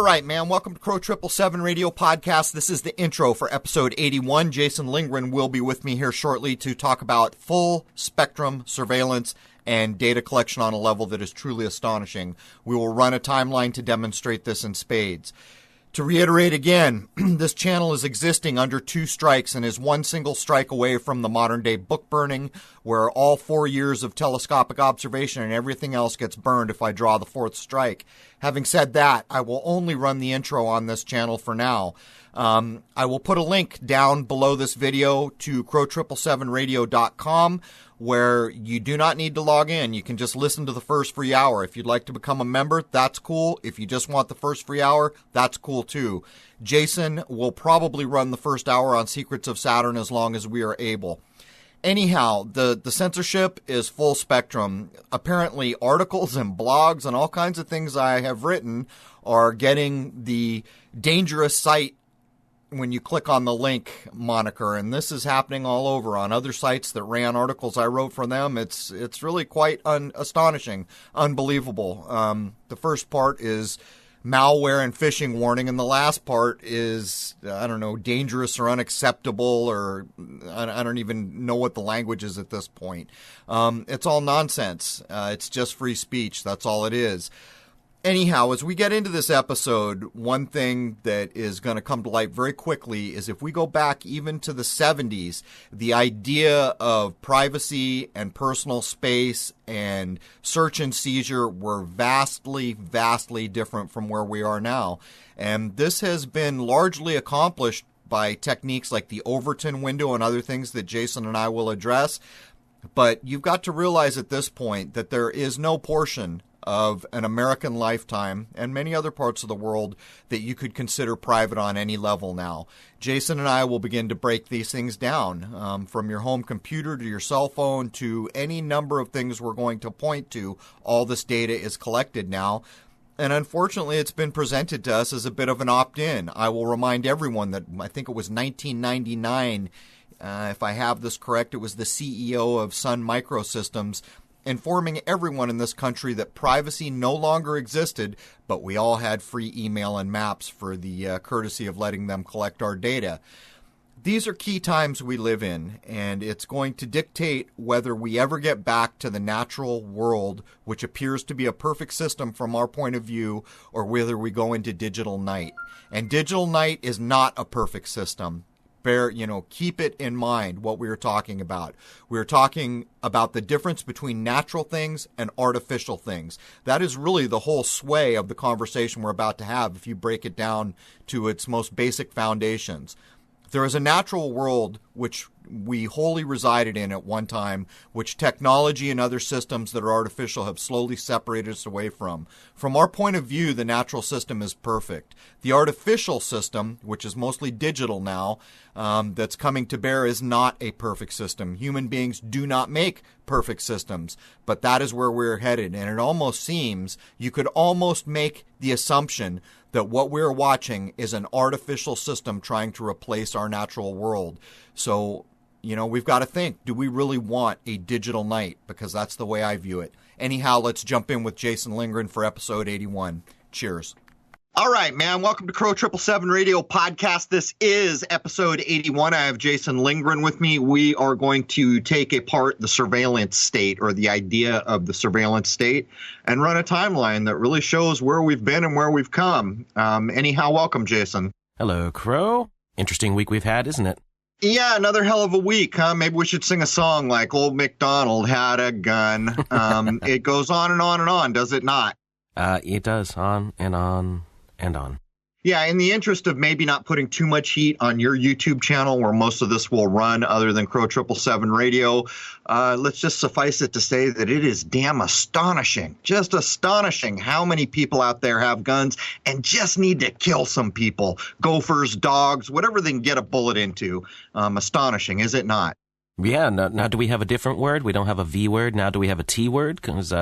right, man. Welcome to Crrow777 Radio Podcast. This is the intro for episode 81. Jason Lindgren will be with me here shortly to talk about full spectrum surveillance and data collection on a level that is truly astonishing. We will run a timeline to demonstrate this in spades. To reiterate again, this channel is existing under two strikes and is one single strike away from the modern-day book burning, where all 4 years of telescopic observation and everything else gets burned if I draw the fourth strike. Having said that, I will only run the intro on this channel for now. I will put a link down below this video to Crrow777radio.com, where you do not need to log in. You can just listen to the first free hour. If you'd like to become a member, that's cool. If you just want the first free hour, that's cool too. Jason will probably run the first hour on Secrets of Saturn as long as we are able. Anyhow, the censorship is full spectrum. Apparently, articles and blogs and all kinds of things I have written are getting the dangerous site when you click on the link moniker, and this is happening all over on other sites that ran articles I wrote for them. It's really quite astonishing, unbelievable. The first part is malware and phishing warning, and the last part is, I don't know, dangerous or unacceptable, or I don't even know what the language is at this point. It's all nonsense. It's just free speech. That's all it is. Anyhow, as we get into this episode, one thing that is going to come to light very quickly is if we go back even to the 70s, the idea of privacy and personal space and search and seizure were vastly, vastly different from where we are now. And this has been largely accomplished by techniques like the Overton window and other things that Jason and I will address. But you've got to realize at this point that there is no portion of an American lifetime and many other parts of the world that you could consider private on any level now. Jason and I will begin to break these things down, from your home computer to your cell phone to any number of things we're going to point to. All this data is collected now. And unfortunately, it's been presented to us as a bit of an opt-in. I will remind everyone that I think it was 1999, if I have this correct, it was the CEO of Sun Microsystems informing everyone in this country that privacy no longer existed, but we all had free email and maps for the courtesy of letting them collect our data. These are key times we live in, and it's going to dictate whether we ever get back to the natural world, which appears to be a perfect system from our point of view, or whether we go into digital night. And digital night is not a perfect system. Keep it in mind what we were talking about. We were talking about the difference between natural things and artificial things. That is really the whole sway of the conversation we're about to have if you break it down to its most basic foundations. There is a natural world which we wholly resided in at one time, which technology and other systems that are artificial have slowly separated us away from. From our point of view, the natural system is perfect. The artificial system, which is mostly digital now, that's coming to bear is not a perfect system. Human beings do not make perfect systems, but that is where we're headed. And it almost seems you could almost make the assumption that what we're watching is an artificial system trying to replace our natural world. So, we've got to think, do we really want a digital night? Because that's the way I view it. Anyhow, let's jump in with Jason Lindgren for episode 81. Cheers. All right, man. Welcome to Crrow777 Radio Podcast. This is episode 81. I have Jason Lindgren with me. We are going to take apart the surveillance state, or the idea of the surveillance state, and run a timeline that really shows where we've been and where we've come. Anyhow, welcome, Jason. Hello, Crow. Interesting week we've had, isn't it? Yeah, another hell of a week, huh? Maybe we should sing a song like Old MacDonald Had a Gun. It goes on and on and on, does it not? It does, on and on and on. Yeah, in the interest of maybe not putting too much heat on your YouTube channel where most of this will run other than Crrow777 Radio, let's just suffice it to say that it is damn astonishing, just astonishing how many people out there have guns and just need to kill some people. Gophers, dogs, whatever they can get a bullet into. Astonishing, is it not? Yeah, now do we have a different word? We don't have a V word. Now do we have a T word? Because,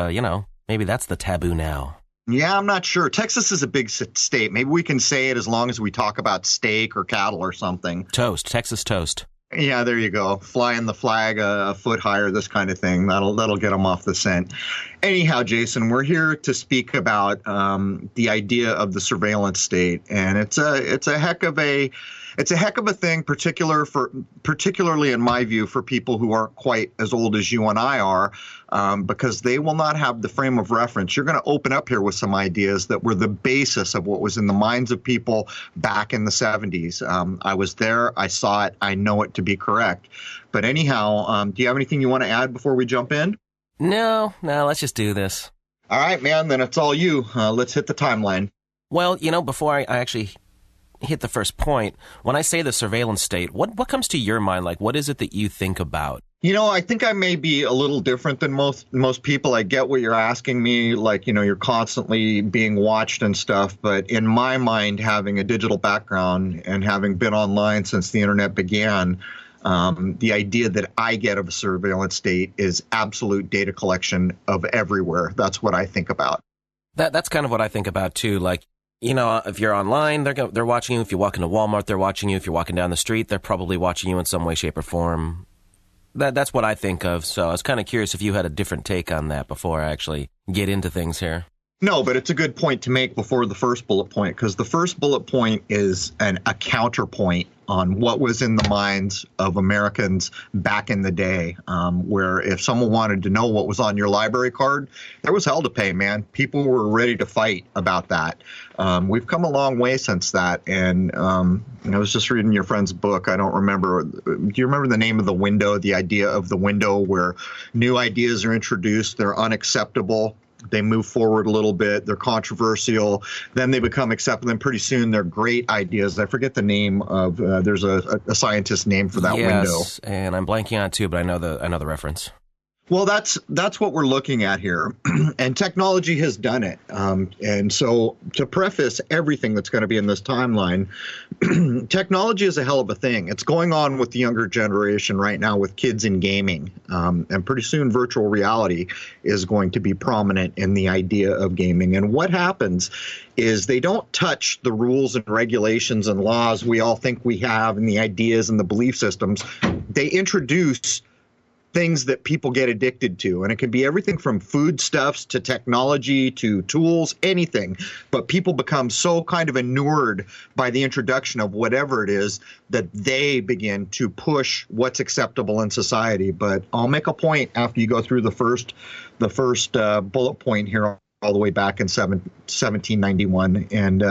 maybe that's the taboo now. Yeah, I'm not sure. Texas is a big state. Maybe we can say it as long as we talk about steak or cattle or something. Toast, Texas toast. Yeah, there you go. Flying the flag a foot higher, this kind of thing. That'll get them off the scent. Anyhow, Jason, we're here to speak about the idea of the surveillance state, and it's a heck of a thing, particularly in my view, for people who aren't quite as old as you and I are, because they will not have the frame of reference. You're going to open up here with some ideas that were the basis of what was in the minds of people back in the 70s. I was there, I saw it, I know it to be correct. But anyhow, do you have anything you want to add before we jump in? No, let's just do this. All right, man, then it's all you. Let's hit the timeline. Well, before I actually hit the first point, when I say the surveillance state, what comes to your mind? Like, what is it that you think about? I think I may be a little different than most people. I get what you're asking me, like, you're constantly being watched and stuff. But in my mind, having a digital background and having been online since the internet began, the idea that I get of a surveillance state is absolute data collection of everywhere. That's what I think about. That's kind of what I think about, too. Like, if you're online, they're watching you. If you walk into Walmart, they're watching you. If you're walking down the street, they're probably watching you in some way, shape, or form. That's what I think of. So I was kind of curious if you had a different take on that before I actually get into things here. No, but it's a good point to make before the first bullet point, because the first bullet point is a counterpoint on what was in the minds of Americans back in the day, where if someone wanted to know what was on your library card, there was hell to pay, man. People were ready to fight about that. We've come a long way since that. And I was just reading your friend's book. I don't remember. Do you remember the name of the window, the idea of the window where new ideas are introduced, they're unacceptable, they move forward a little bit, they're controversial, then they become acceptable, and pretty soon they're great ideas. I forget the name of, there's a scientist name for that window. Yes, and I'm blanking on it too, but I know the reference. Well, that's what we're looking at here, and technology has done it. And so to preface everything that's going to be in this timeline, technology is a hell of a thing. It's going on with the younger generation right now with kids in gaming, and pretty soon virtual reality is going to be prominent in the idea of gaming. And what happens is they don't touch the rules and regulations and laws we all think we have and the ideas and the belief systems. They introduce things that people get addicted to. And it can be everything from foodstuffs to technology to tools, anything. But people become so kind of inured by the introduction of whatever it is that they begin to push what's acceptable in society. But I'll make a point after you go through the first bullet point here all the way back in 1791. And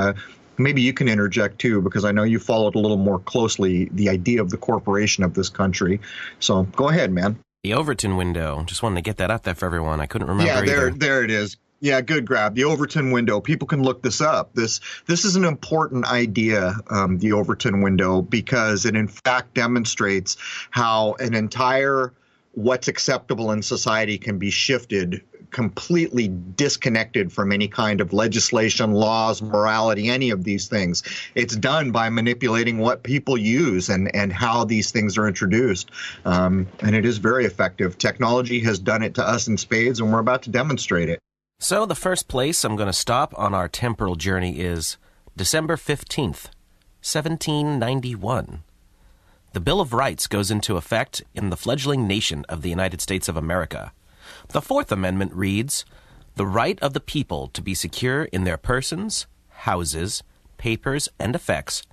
maybe you can interject too, because I know you followed a little more closely the idea of the corporation of this country. So go ahead, man. The Overton window. Just wanted to get that out there for everyone. I couldn't remember either. There it is. Yeah, good grab. The Overton window. People can look this up. This is an important idea, the Overton window, because it in fact demonstrates how an entire what's acceptable in society can be shifted completely disconnected from any kind of legislation, laws, morality, any of these things. It's done by manipulating what people use and how these things are introduced. And it is very effective. Technology has done it to us in spades, and we're about to demonstrate it. So the first place I'm going to stop on our temporal journey is December 15th, 1791. The Bill of Rights goes into effect in the fledgling nation of the United States of America. The Fourth Amendment reads, "The right of the people to be secure in their persons, houses, papers, and effects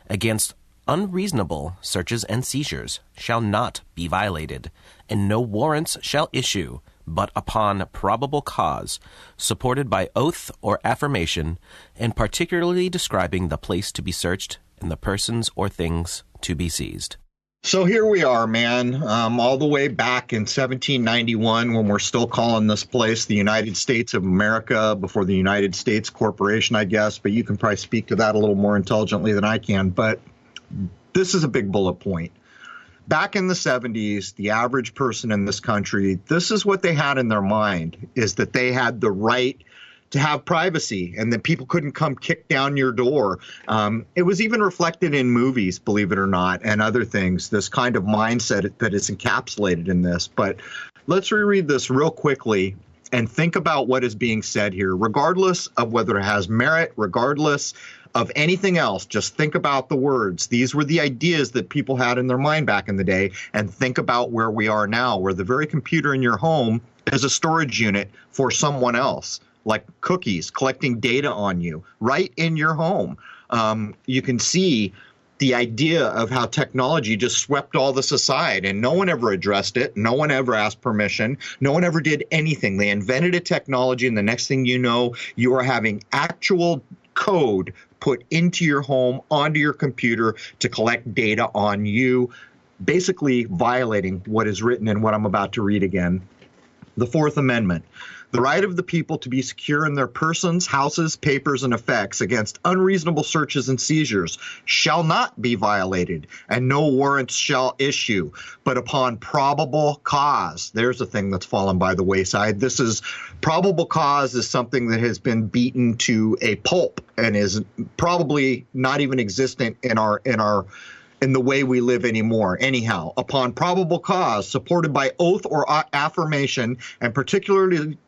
against unreasonable searches and seizures shall not be violated, and no warrants shall issue but upon probable cause, supported by oath or affirmation, and particularly describing the place to be searched and the persons or things to be seized." So here we are, man, all the way back in 1791 when we're still calling this place the United States of America before the United States Corporation, I guess. But you can probably speak to that a little more intelligently than I can. But this is a big bullet point. Back in the 70s, the average person in this country, this is what they had in their mind, is that they had the right to have privacy and that people couldn't come kick down your door. It was even reflected in movies, believe it or not, and other things, this kind of mindset that is encapsulated in this. But let's reread this real quickly and think about what is being said here, regardless of whether it has merit, regardless of anything else. Just think about the words. These were the ideas that people had in their mind back in the day, and think about where we are now, where the very computer in your home is a storage unit for someone else, like cookies, collecting data on you right in your home. You can see the idea of how technology just swept all this aside, and no one ever addressed it. No one ever asked permission. No one ever did anything. They invented a technology, and the next thing you know, you are having actual code put into your home, onto your computer to collect data on you, basically violating what is written in what I'm about to read again. The Fourth Amendment. The right of the people to be secure in their persons, houses, papers, and effects against unreasonable searches and seizures shall not be violated, and no warrants shall issue, but upon probable cause. There's a thing that's fallen by the wayside. This is probable cause is something that has been beaten to a pulp and is probably not even existent in the way we live anymore. Anyhow, upon probable cause, supported by oath or affirmation, and particularly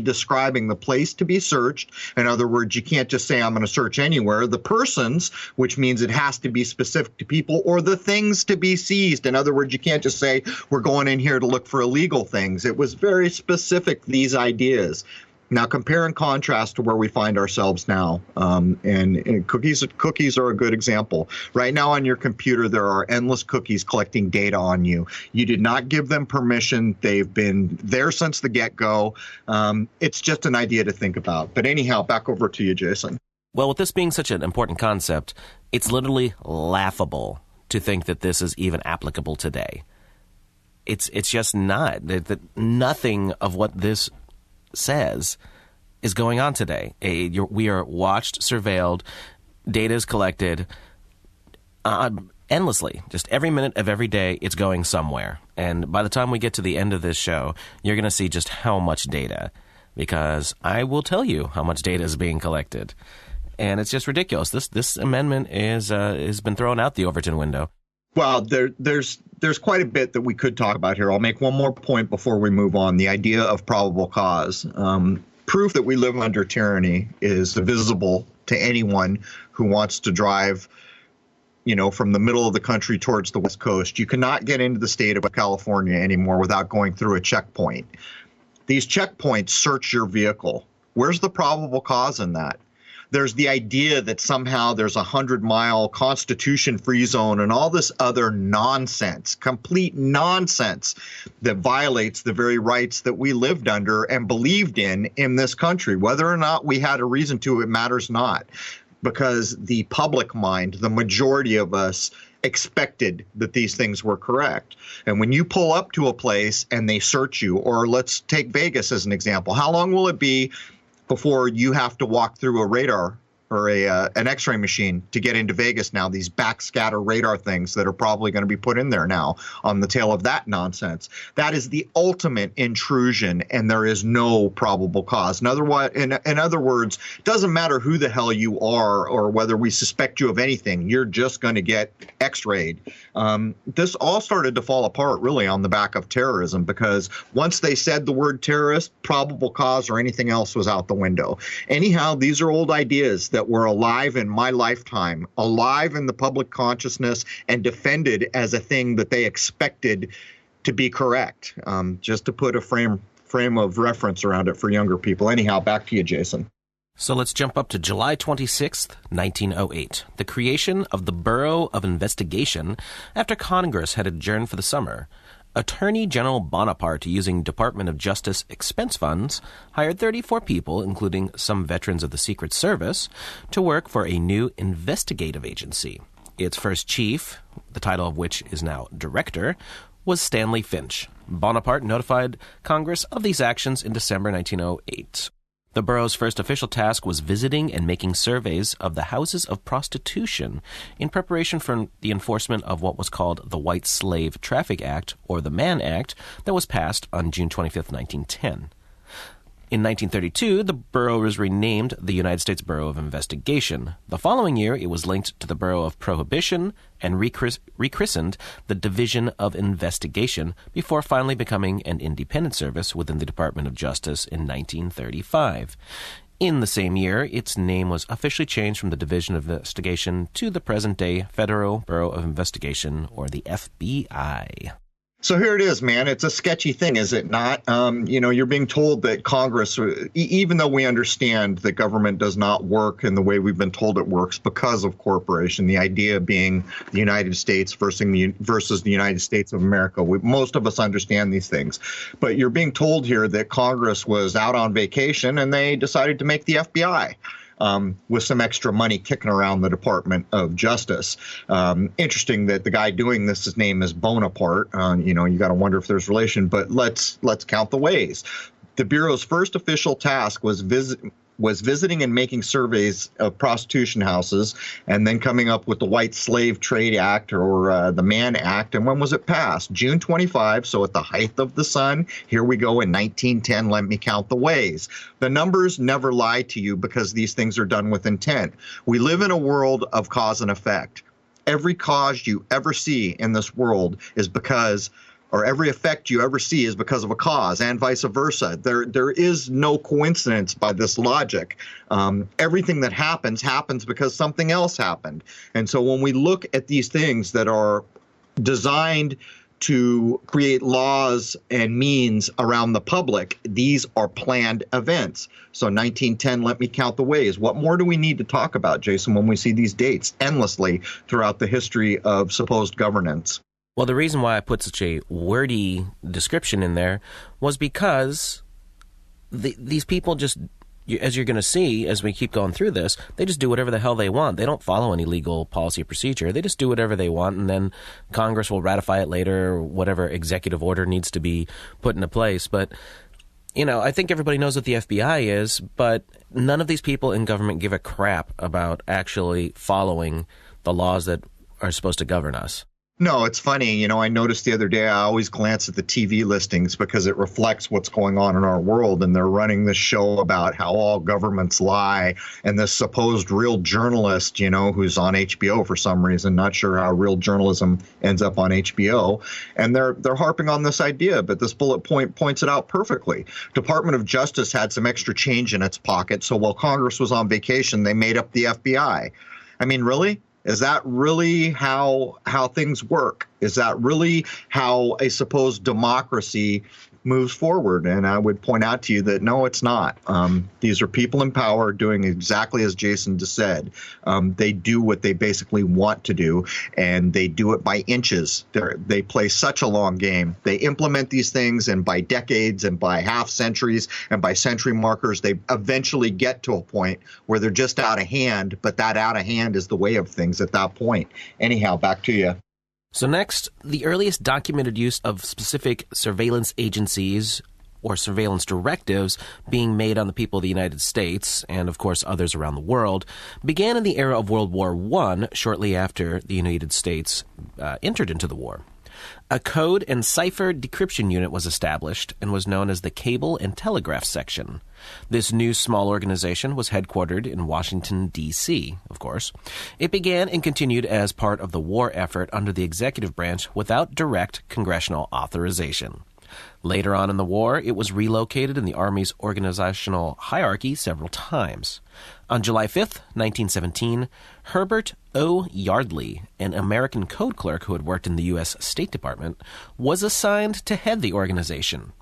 describing the place to be searched. In other words, you can't just say, I'm going to search anywhere. The persons, which means it has to be specific to people, or the things to be seized. In other words, you can't just say, we're going in here to look for illegal things. It was very specific, these ideas. Now, compare and contrast to where we find ourselves now. And cookies are a good example. Right now on your computer, there are endless cookies collecting data on you. You did not give them permission. They've been there since the get-go. It's just an idea to think about. But anyhow, back over to you, Jason. Well, with this being such an important concept, it's literally laughable to think that this is even applicable today. It's just not. Nothing of what this says is going on today. We are watched, surveilled, data is collected endlessly. Just every minute of every day, it's going somewhere. And by the time we get to the end of this show, you're going to see just how much data, because I will tell you how much data is being collected. And it's just ridiculous. This amendment has been thrown out the Overton window. Well, there's quite a bit that we could talk about here. I'll make one more point before we move on. The idea of probable cause. Proof that we live under tyranny is visible to anyone who wants to drive, from the middle of the country towards the West Coast. You cannot get into the state of California anymore without going through a checkpoint. These checkpoints search your vehicle. Where's the probable cause in that? There's the idea that somehow there's a 100-mile Constitution-free zone and all this other nonsense, complete nonsense that violates the very rights that we lived under and believed in this country. Whether or not we had a reason to, it matters not, because the public mind, the majority of us, expected that these things were correct. And when you pull up to a place and they search you, or let's take Vegas as an example, how long will it be before you have to walk through a radar or an X-ray machine to get into Vegas now, these backscatter radar things that are probably going to be put in there now on the tail of that nonsense. That is the ultimate intrusion, and there is no probable cause. In other words, it doesn't matter who the hell you are or whether we suspect you of anything, you're just going to get X-rayed. This all started to fall apart really on the back of terrorism, because once they said the word terrorist, probable cause or anything else was out the window. Anyhow, these are old ideas that were alive in my lifetime, alive in the public consciousness, and defended as a thing that they expected to be correct, just to put a frame of reference around it for younger people. Anyhow, back to you, Jason. So let's jump up to July 26th, 1908, the creation of the Bureau of Investigation after Congress had adjourned for the summer. Attorney General Bonaparte, using Department of Justice expense funds, hired 34 people, including some veterans of the Secret Service, to work for a new investigative agency. Its first chief, the title of which is now director, was Stanley Finch. Bonaparte notified Congress of these actions in December 1908. The Bureau's first official task was visiting and making surveys of the houses of prostitution in preparation for the enforcement of what was called the White Slave Traffic Act, or the Mann Act, that was passed on June 25, 1910. In 1932, the Bureau was renamed the United States Bureau of Investigation. The following year, it was linked to the Bureau of Prohibition and rechristened the Division of Investigation before finally becoming an independent service within the Department of Justice in 1935. In the same year, its name was officially changed from the Division of Investigation to the present-day Federal Bureau of Investigation, or the FBI. So here it is, man. It's a sketchy thing, is it not? You're being told that Congress, even though we understand that government does not work in the way we've been told it works because of corporation, the idea being the United States versus the United States of America. Most of us understand these things. But you're being told here that Congress was out on vacation and they decided to make the FBI. With some extra money kicking around the Department of Justice. Interesting that the guy doing this, his name is Bonaparte. You got to wonder if there's relation, but let's count the ways. The Bureau's first official task was visiting and making surveys of prostitution houses, and then coming up with the White Slave Trade Act, or the Mann Act. And when was it passed? June 25, so at the height of the sun. Here we go in 1910. Let me count the ways. The numbers never lie to you because these things are done with intent. We live in a world of cause and effect. Every cause you ever see in this world is because, or every effect you ever see is because of a cause, and vice versa. There is no coincidence by this logic. Everything that happens because something else happened. And so when we look at these things that are designed to create laws and means around the public, these are planned events. So 1910, let me count the ways. What more do we need to talk about, Jason, when we see these dates endlessly throughout the history of supposed governance? Well, the reason why I put such a wordy description in there was because these people just, as you're going to see as we keep going through this, they just do whatever the hell they want. They don't follow any legal policy or procedure. They just do whatever they want, and then Congress will ratify it later, or whatever executive order needs to be put into place. But, I think everybody knows what the FBI is, but none of these people in government give a crap about actually following the laws that are supposed to govern us. No, it's funny. I noticed the other day, I always glance at the TV listings because it reflects what's going on in our world. And they're running this show about how all governments lie. And this supposed real journalist, who's on HBO for some reason, not sure how real journalism ends up on HBO. And they're harping on this idea. But this bullet point points it out perfectly. Department of Justice had some extra change in its pocket. So while Congress was on vacation, they made up the FBI. I mean, really? Is that really how things work? Is that really how a supposed democracy moves forward? And I would point out to you that no, it's not. These are people in power doing exactly as Jason just said. They do what they basically want to do, and they do it by inches. They play such a long game. They implement these things, and by decades and by half centuries and by century markers, they eventually get to a point where they're just out of hand, but that out of hand is the way of things at that point. Anyhow, back to you. So next, the earliest documented use of specific surveillance agencies or surveillance directives being made on the people of the United States, and of course others around the world, began in the era of World War I, shortly after the United States entered into the war. A code and cipher decryption unit was established and was known as the Cable and Telegraph Section. This new small organization was headquartered in Washington, D.C., of course. It began and continued as part of the war effort under the executive branch without direct congressional authorization. Later on in the war, it was relocated in the Army's organizational hierarchy several times. On July 5, 1917, Herbert O. Yardley, an American code clerk who had worked in the U.S. State Department, was assigned to head the organization.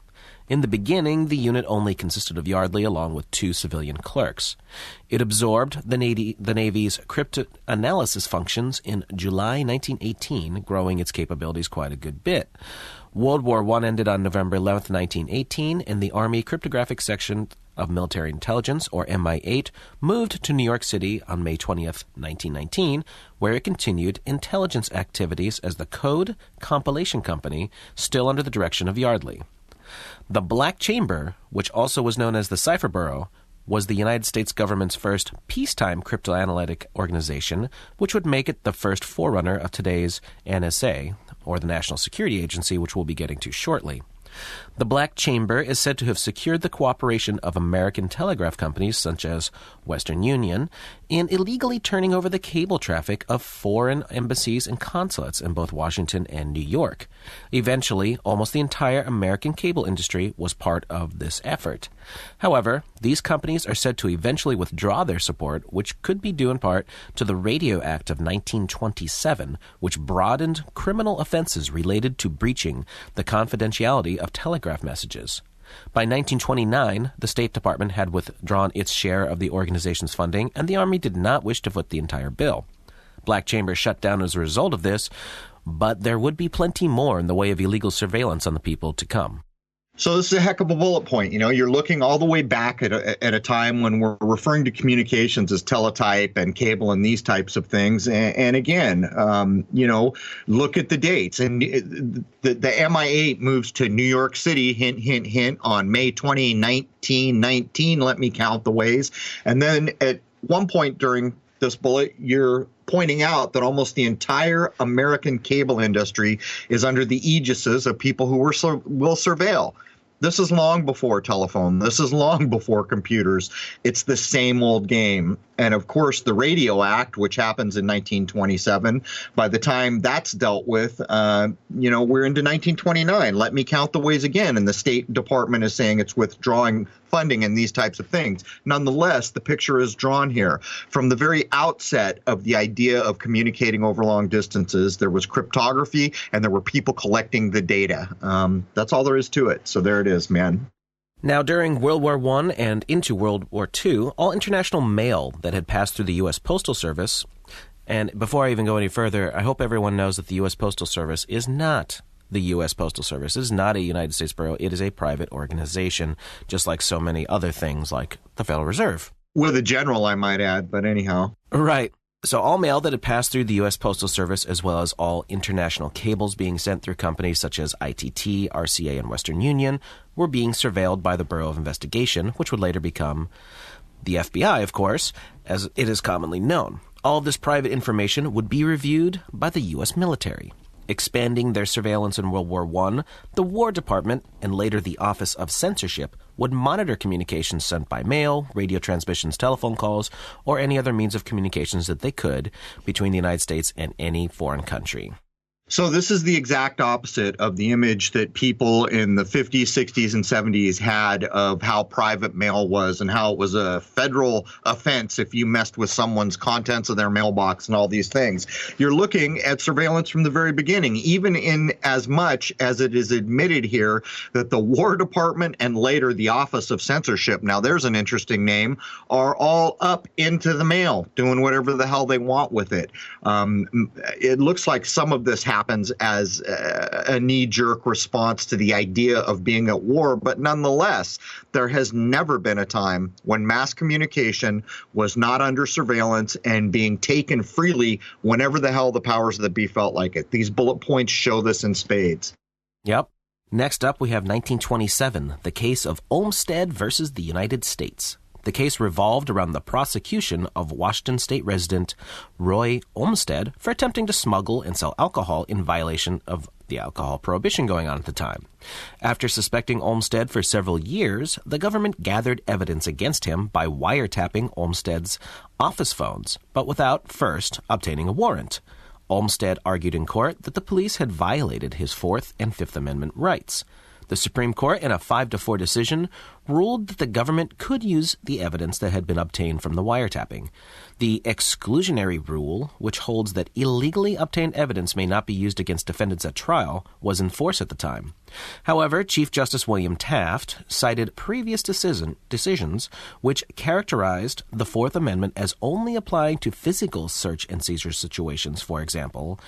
In the beginning, the unit only consisted of Yardley along with 2 civilian clerks. It absorbed the Navy's cryptanalysis functions in July 1918, growing its capabilities quite a good bit. World War I ended on November 11, 1918, and the Army Cryptographic Section of Military Intelligence, or MI8, moved to New York City on May 20, 1919, where it continued intelligence activities as the Code Compilation Company, still under the direction of Yardley. The Black Chamber, which also was known as the Cipher Bureau, was the United States government's first peacetime cryptoanalytic organization, which would make it the first forerunner of today's NSA, or the National Security Agency, which we'll be getting to shortly. The Black Chamber is said to have secured the cooperation of American telegraph companies such as Western Union in illegally turning over the cable traffic of foreign embassies and consulates in both Washington and New York. Eventually, almost the entire American cable industry was part of this effort. However, these companies are said to eventually withdraw their support, which could be due in part to the Radio Act of 1927, which broadened criminal offenses related to breaching the confidentiality of telegraph messages. By 1929, the State Department had withdrawn its share of the organization's funding, and the Army did not wish to foot the entire bill. Black Chamber shut down as a result of this, but there would be plenty more in the way of illegal surveillance on the people to come. So this is a heck of a bullet point. You're looking all the way back at a time when we're referring to communications as teletype and cable and these types of things. And again, look at the dates. And the MI8 moves to New York City, hint, hint, hint, on May 20, 1919. Let me count the ways. And then at one point during this bullet, you're pointing out that almost the entire American cable industry is under the aegises of people who will surveil. This is long before telephone. This is long before computers. It's the same old game. And of course, the Radio Act, which happens in 1927, by the time that's dealt with, we're into 1929. Let me count the ways again. And the State Department is saying it's withdrawing funding and these types of things. Nonetheless, the picture is drawn here. From the very outset of the idea of communicating over long distances, there was cryptography and there were people collecting the data. That's all there is to it. So there it is, man. Now, during World War I and into World War II, all international mail that had passed through the U.S. Postal Service, and before I even go any further, I hope everyone knows that the U.S. Postal Service is not the U.S. Postal Service. It is not a United States bureau. It is a private organization, just like so many other things like the Federal Reserve. With a general, I might add, but anyhow. Right. So all mail that had passed through the U.S. Postal Service, as well as all international cables being sent through companies such as ITT, RCA, and Western Union, were being surveilled by the Bureau of Investigation, which would later become the FBI, of course, as it is commonly known. All of this private information would be reviewed by the U.S. military. Expanding their surveillance in World War I, the War Department, and later the Office of Censorship, would monitor communications sent by mail, radio transmissions, telephone calls, or any other means of communications that they could between the United States and any foreign country. So this is the exact opposite of the image that people in the 50s, 60s, and 70s had of how private mail was and how it was a federal offense if you messed with someone's contents of their mailbox and all these things. You're looking at surveillance from the very beginning, even in as much as it is admitted here that the War Department and later the Office of Censorship, now there's an interesting name, are all up into the mail, doing whatever the hell they want with it. It looks like some of this happens as a knee-jerk response to the idea of being at war, but nonetheless, there has never been a time when mass communication was not under surveillance and being taken freely whenever the hell the powers that be felt like it. These bullet points show this in spades. Yep. Next up, we have 1927, the case of Olmsted versus the United States. The case revolved around the prosecution of Washington State resident Roy Olmsted for attempting to smuggle and sell alcohol in violation of the alcohol prohibition going on at the time. After suspecting Olmsted for several years, the government gathered evidence against him by wiretapping Olmsted's office phones, but without first obtaining a warrant. Olmsted argued in court that the police had violated his Fourth and Fifth Amendment rights. The Supreme Court, in a 5-4 decision, ruled that the government could use the evidence that had been obtained from the wiretapping. The exclusionary rule, which holds that illegally obtained evidence may not be used against defendants at trial, was in force at the time. However, Chief Justice William Taft cited previous decisions which characterized the Fourth Amendment as only applying to physical search and seizure situations, for example,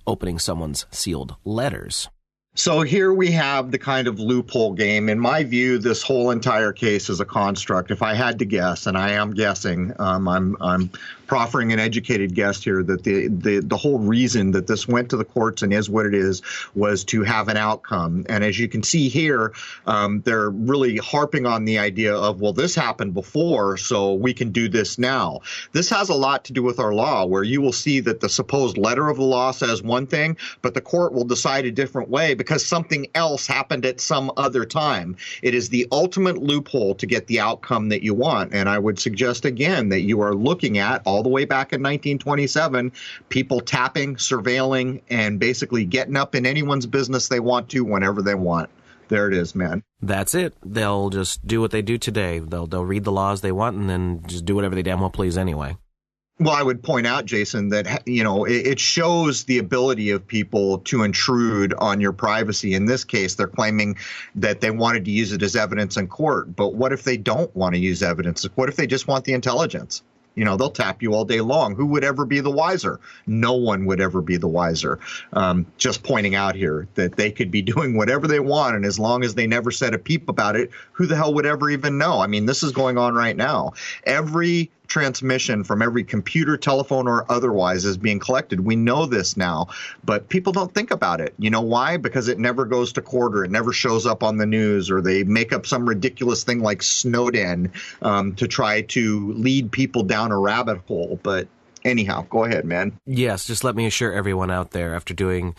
opening someone's sealed letters. So here we have the kind of loophole game. In my view, this whole entire case is a construct. If I had to guess, and I am guessing, I'm proffering an educated guess here, that the whole reason that this went to the courts and is what it is was to have an outcome. And as you can see here, they're really harping on the idea of, well, this happened before, so we can do this now. This has a lot to do with our law, where you will see that the supposed letter of the law says one thing, but the court will decide a different way because something else happened at some other time. It is the ultimate loophole to get the outcome that you want. And I would suggest again that you are looking at, all the way back in 1927, people tapping, surveilling, and basically getting up in anyone's business they want to whenever they want. There it is, man. That's it. They'll just do what they do today. They'll read the laws they want and then just do whatever they damn well please anyway. Well, I would point out, Jason, that, it shows the ability of people to intrude on your privacy. In this case, they're claiming that they wanted to use it as evidence in court. But what if they don't want to use evidence? What if they just want the intelligence? They'll tap you all day long. Who would ever be the wiser? No one would ever be the wiser. Just pointing out here that they could be doing whatever they want, and as long as they never said a peep about it, who the hell would ever even know? I mean, this is going on right now. Every transmission from every computer, telephone, or otherwise is being collected. We know this now, but people don't think about it. You know why? Because it never goes to court, or it never shows up on the news, or they make up some ridiculous thing like Snowden to try to lead people down a rabbit hole. But anyhow, go ahead, man. Yes, just let me assure everyone out there, after doing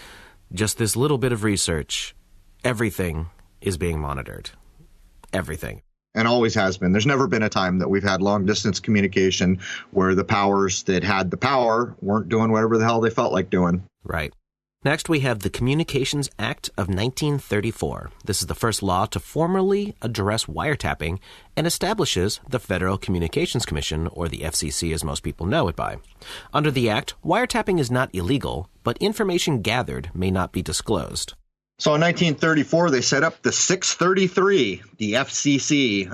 just this little bit of research, everything is being monitored. Everything. And always has been. There's never been a time that we've had long-distance communication where the powers that had the power weren't doing whatever the hell they felt like doing. Right. Next, we have the Communications Act of 1934. This is the first law to formally address wiretapping and establishes the Federal Communications Commission, or the FCC as most people know it by. Under the Act, wiretapping is not illegal, but information gathered may not be disclosed. So in 1934, they set up the 633, the FCC.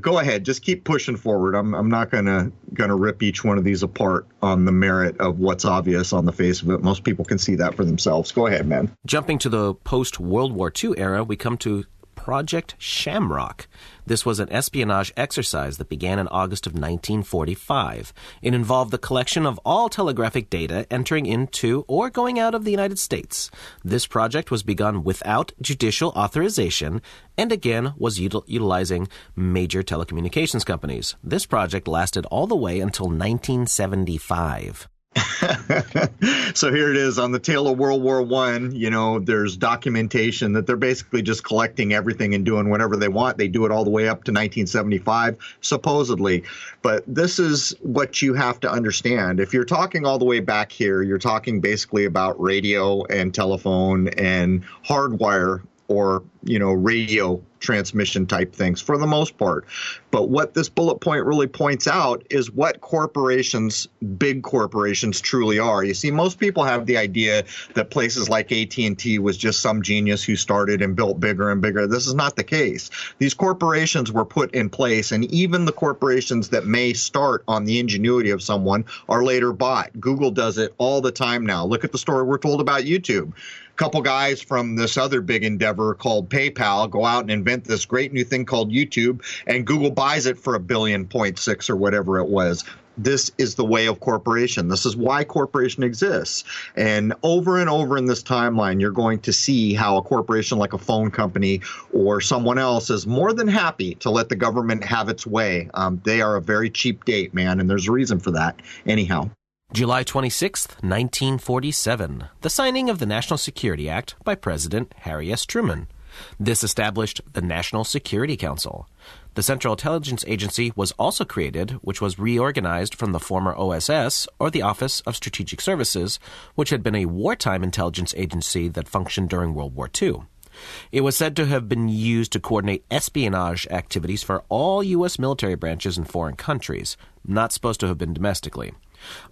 Go ahead, just keep pushing forward. I'm not gonna rip each one of these apart on the merit of what's obvious on the face of it. Most people can see that for themselves. Go ahead, man. Jumping to the post-World War II era, we come to Project Shamrock. This was an espionage exercise that began in August of 1945. It involved the collection of all telegraphic data entering into or going out of the United States. This project was begun without judicial authorization and again was utilizing major telecommunications companies. This project lasted all the way until 1975. So here it is on the tail of World War I. There's documentation that they're basically just collecting everything and doing whatever they want. They do it all the way up to 1975, supposedly. But this is what you have to understand. If you're talking all the way back here, you're talking basically about radio and telephone and hardwire or, radio transmission type things for the most part. But what this bullet point really points out is what corporations, big corporations, truly are. You see, most people have the idea that places like AT&T was just some genius who started and built bigger and bigger. This is not the case. These corporations were put in place, and even the corporations that may start on the ingenuity of someone are later bought. Google does it all the time now. Look at the story we're told about YouTube. Couple guys from this other big endeavor called PayPal go out and invent this great new thing called YouTube, and Google buys it for $1.6 billion or whatever it was. This is the way of corporation. This is why corporation exists. And over in this timeline, you're going to see how a corporation like a phone company or someone else is more than happy to let the government have its way. They are a very cheap date, man, and there's a reason for that. Anyhow. July 26, 1947, the signing of the National Security Act by President Harry S. Truman. This established the National Security Council. The Central Intelligence Agency was also created, which was reorganized from the former OSS, or the Office of Strategic Services, which had been a wartime intelligence agency that functioned during World War II. It was said to have been used to coordinate espionage activities for all U.S. military branches in foreign countries, not supposed to have been domestically.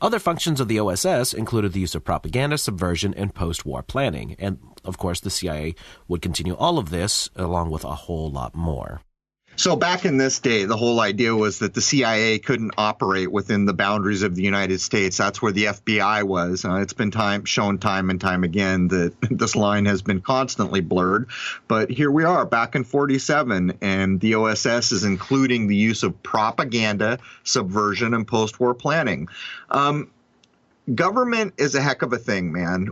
Other functions of the OSS included the use of propaganda, subversion, and post-war planning. And, of course, the CIA would continue all of this, along with a whole lot more. So back in this day, the whole idea was that the CIA couldn't operate within the boundaries of the United States. That's where the FBI was. It's been shown time and time again that this line has been constantly blurred. But here we are back in 47, and the OSS is including the use of propaganda, subversion, and post-war planning. Government is a heck of a thing, man.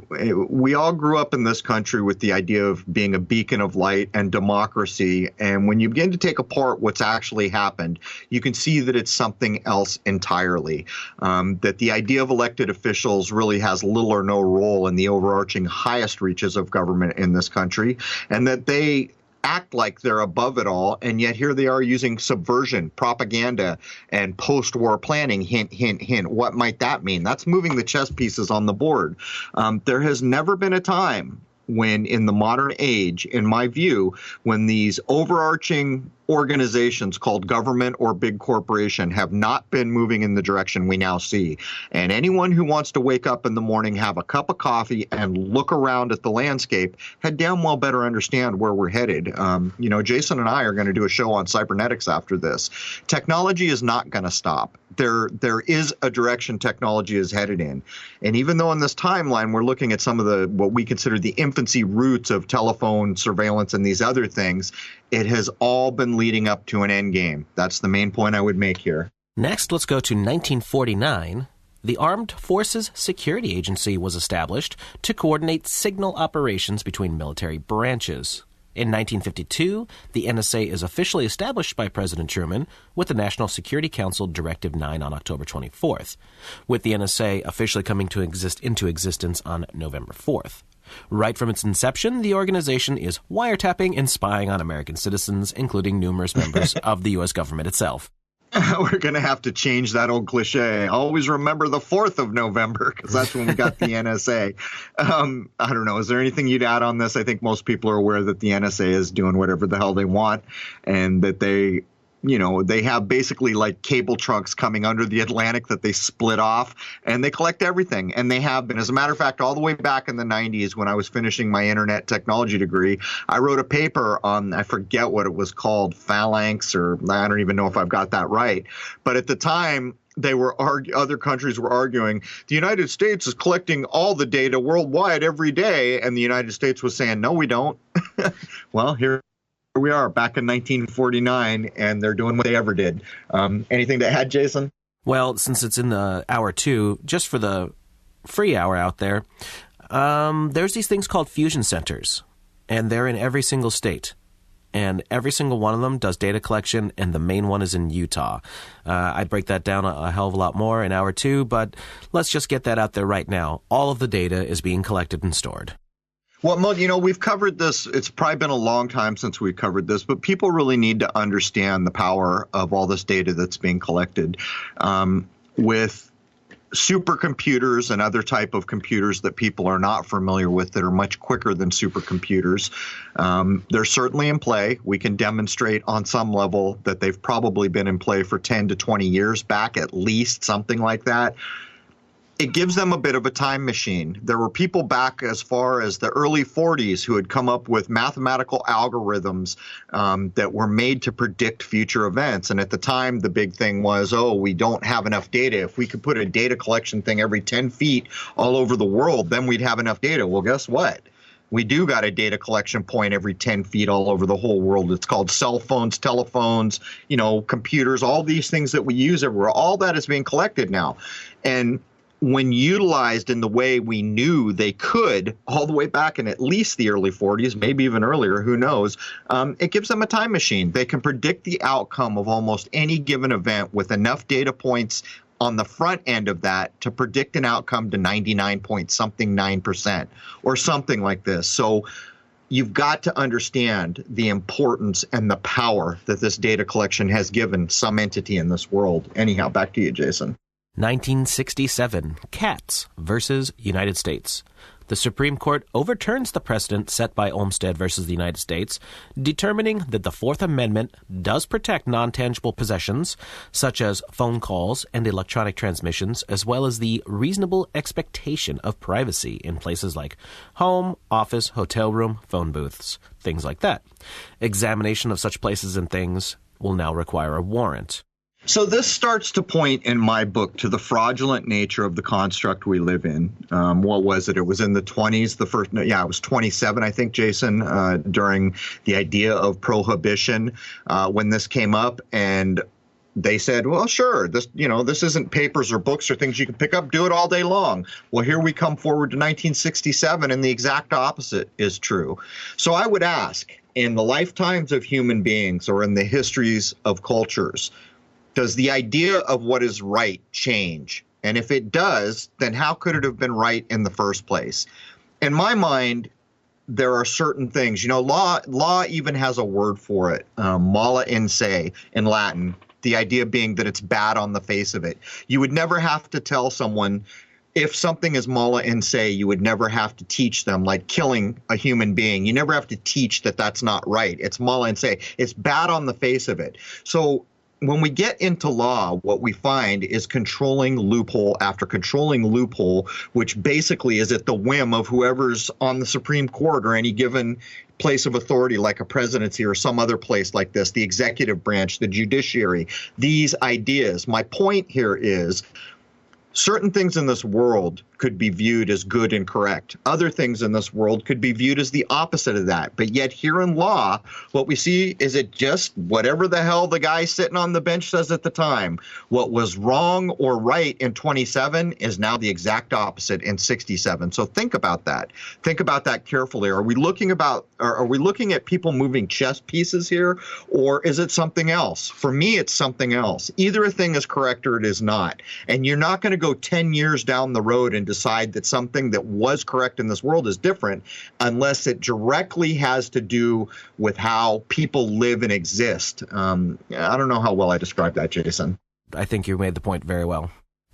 We all grew up in this country with the idea of being a beacon of light and democracy. And when you begin to take apart what's actually happened, you can see that it's something else entirely. That the idea of elected officials really has little or no role in the overarching highest reaches of government in this country, and that they act like they're above it all, and yet here they are using subversion, propaganda, and post-war planning. Hint, hint, hint. What might that mean? That's moving the chess pieces on the board. There has never been a time when, in the modern age, in my view, when these overarching organizations called government or big corporation have not been moving in the direction we now see. And anyone who wants to wake up in the morning, have a cup of coffee, and look around at the landscape had damn well better understand where we're headed. Jason and I are going to do a show on cybernetics after this. Technology is not going to stop. There is a direction technology is headed in. And even though in this timeline we're looking at some of what we consider the infancy roots of telephone surveillance and these other things, it has all been leading up to an end game. That's the main point I would make here. Next, let's go to 1949. The Armed Forces Security Agency was established to coordinate signal operations between military branches. In 1952, the NSA is officially established by President Truman with the National Security Council Directive 9 on October 24th, with the NSA officially coming into existence on November 4th. Right from its inception, the organization is wiretapping and spying on American citizens, including numerous members of the U.S. government itself. We're going to have to change that old cliche. Always remember the 4th of November, because that's when we got the NSA. I don't know. Is there anything you'd add on this? I think most people are aware that the NSA is doing whatever the hell they want, and that they have basically like cable trunks coming under the Atlantic that they split off, and they collect everything. And they have been. As a matter of fact, all the way back in the 90s when I was finishing my internet technology degree, I wrote a paper on, I forget what it was called, phalanx, or I don't even know if I've got that right. But at the time, other countries were arguing the United States is collecting all the data worldwide every day. And the United States was saying, no, we don't. Well, here we are back in 1949, and they're doing what they ever did. Anything to add, Jason? Well, since it's in the hour two, just for the free hour out there, there's these things called fusion centers, and they're in every single state. And every single one of them does data collection, and the main one is in Utah. I'd break that down a hell of a lot more in hour two, but let's just get that out there right now. All of the data is being collected and stored. Well, we've covered this. It's probably been a long time since we covered this, but people really need to understand the power of all this data that's being collected. With supercomputers and other type of computers that people are not familiar with that are much quicker than supercomputers, they're certainly in play. We can demonstrate on some level that they've probably been in play for 10 to 20 years back, at least, something like that. It gives them a bit of a time machine. There were people back as far as the early 40s who had come up with mathematical algorithms that were made to predict future events. And at the time, the big thing was, we don't have enough data. If we could put a data collection thing every 10 feet all over the world, then we'd have enough data. Well, guess what? We do got a data collection point every 10 feet all over the whole world. It's called cell phones, telephones, computers, all these things that we use everywhere. All that is being collected now. And when utilized in the way we knew they could all the way back in at least the early 40s, maybe even earlier, who knows, it gives them a time machine. They can predict the outcome of almost any given event with enough data points on the front end of that to predict an outcome to 99.9% or something like this. So you've got to understand the importance and the power that this data collection has given some entity in this world. Anyhow, back to you, Jason. 1967, Katz versus United States. The Supreme Court overturns the precedent set by Olmstead versus the United States, determining that the Fourth Amendment does protect non-tangible possessions, such as phone calls and electronic transmissions, as well as the reasonable expectation of privacy in places like home, office, hotel room, phone booths, things like that. Examination of such places and things will now require a warrant. So this starts to point in my book to the fraudulent nature of the construct we live in. What was it? It was in the 20s. It was 27, I think, Jason, during the idea of prohibition when this came up. And they said, well, sure, this isn't papers or books or things you can pick up. Do it all day long. Well, here we come forward to 1967, and the exact opposite is true. So I would ask, in the lifetimes of human beings or in the histories of cultures, does the idea of what is right change? And if it does, then how could it have been right in the first place? In my mind, there are certain things, law even has a word for it, mala in se in Latin, the idea being that it's bad on the face of it. You would never have to tell someone, if something is mala in se, you would never have to teach them, like killing a human being. You never have to teach that that's not right. It's mala in se. It's bad on the face of it. So when we get into law, what we find is controlling loophole after controlling loophole, which basically is at the whim of whoever's on the Supreme Court or any given place of authority like a presidency or some other place like this, the executive branch, the judiciary, these ideas. My point here is certain things in this world could be viewed as good and correct. Other things in this world could be viewed as the opposite of that. But yet here in law, what we see is it just whatever the hell the guy sitting on the bench says at the time. What was wrong or right in 27 is now the exact opposite in 67. So think about that. Think about that carefully. Are we looking at people moving chess pieces here, or is it something else? For me, it's something else. Either a thing is correct or it is not. And you're not going to go 10 years down the road and decide that something that was correct in this world is different unless it directly has to do with how people live and exist. I don't know how well I described that, Jason. I think you made the point very well.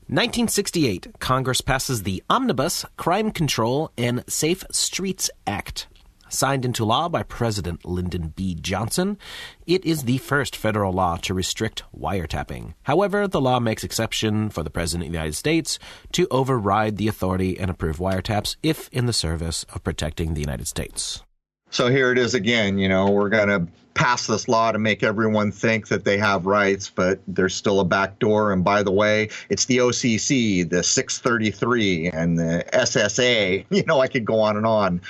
1968, Congress passes the Omnibus Crime Control and Safe Streets Act. Signed into law by President Lyndon B. Johnson, it is the first federal law to restrict wiretapping. However, the law makes exception for the President of the United States to override the authority and approve wiretaps if in the service of protecting the United States. So here it is again, we're going to pass this law to make everyone think that they have rights, but there's still a back door. And by the way, it's the OCC, the 633, and the SSA. I could go on and on.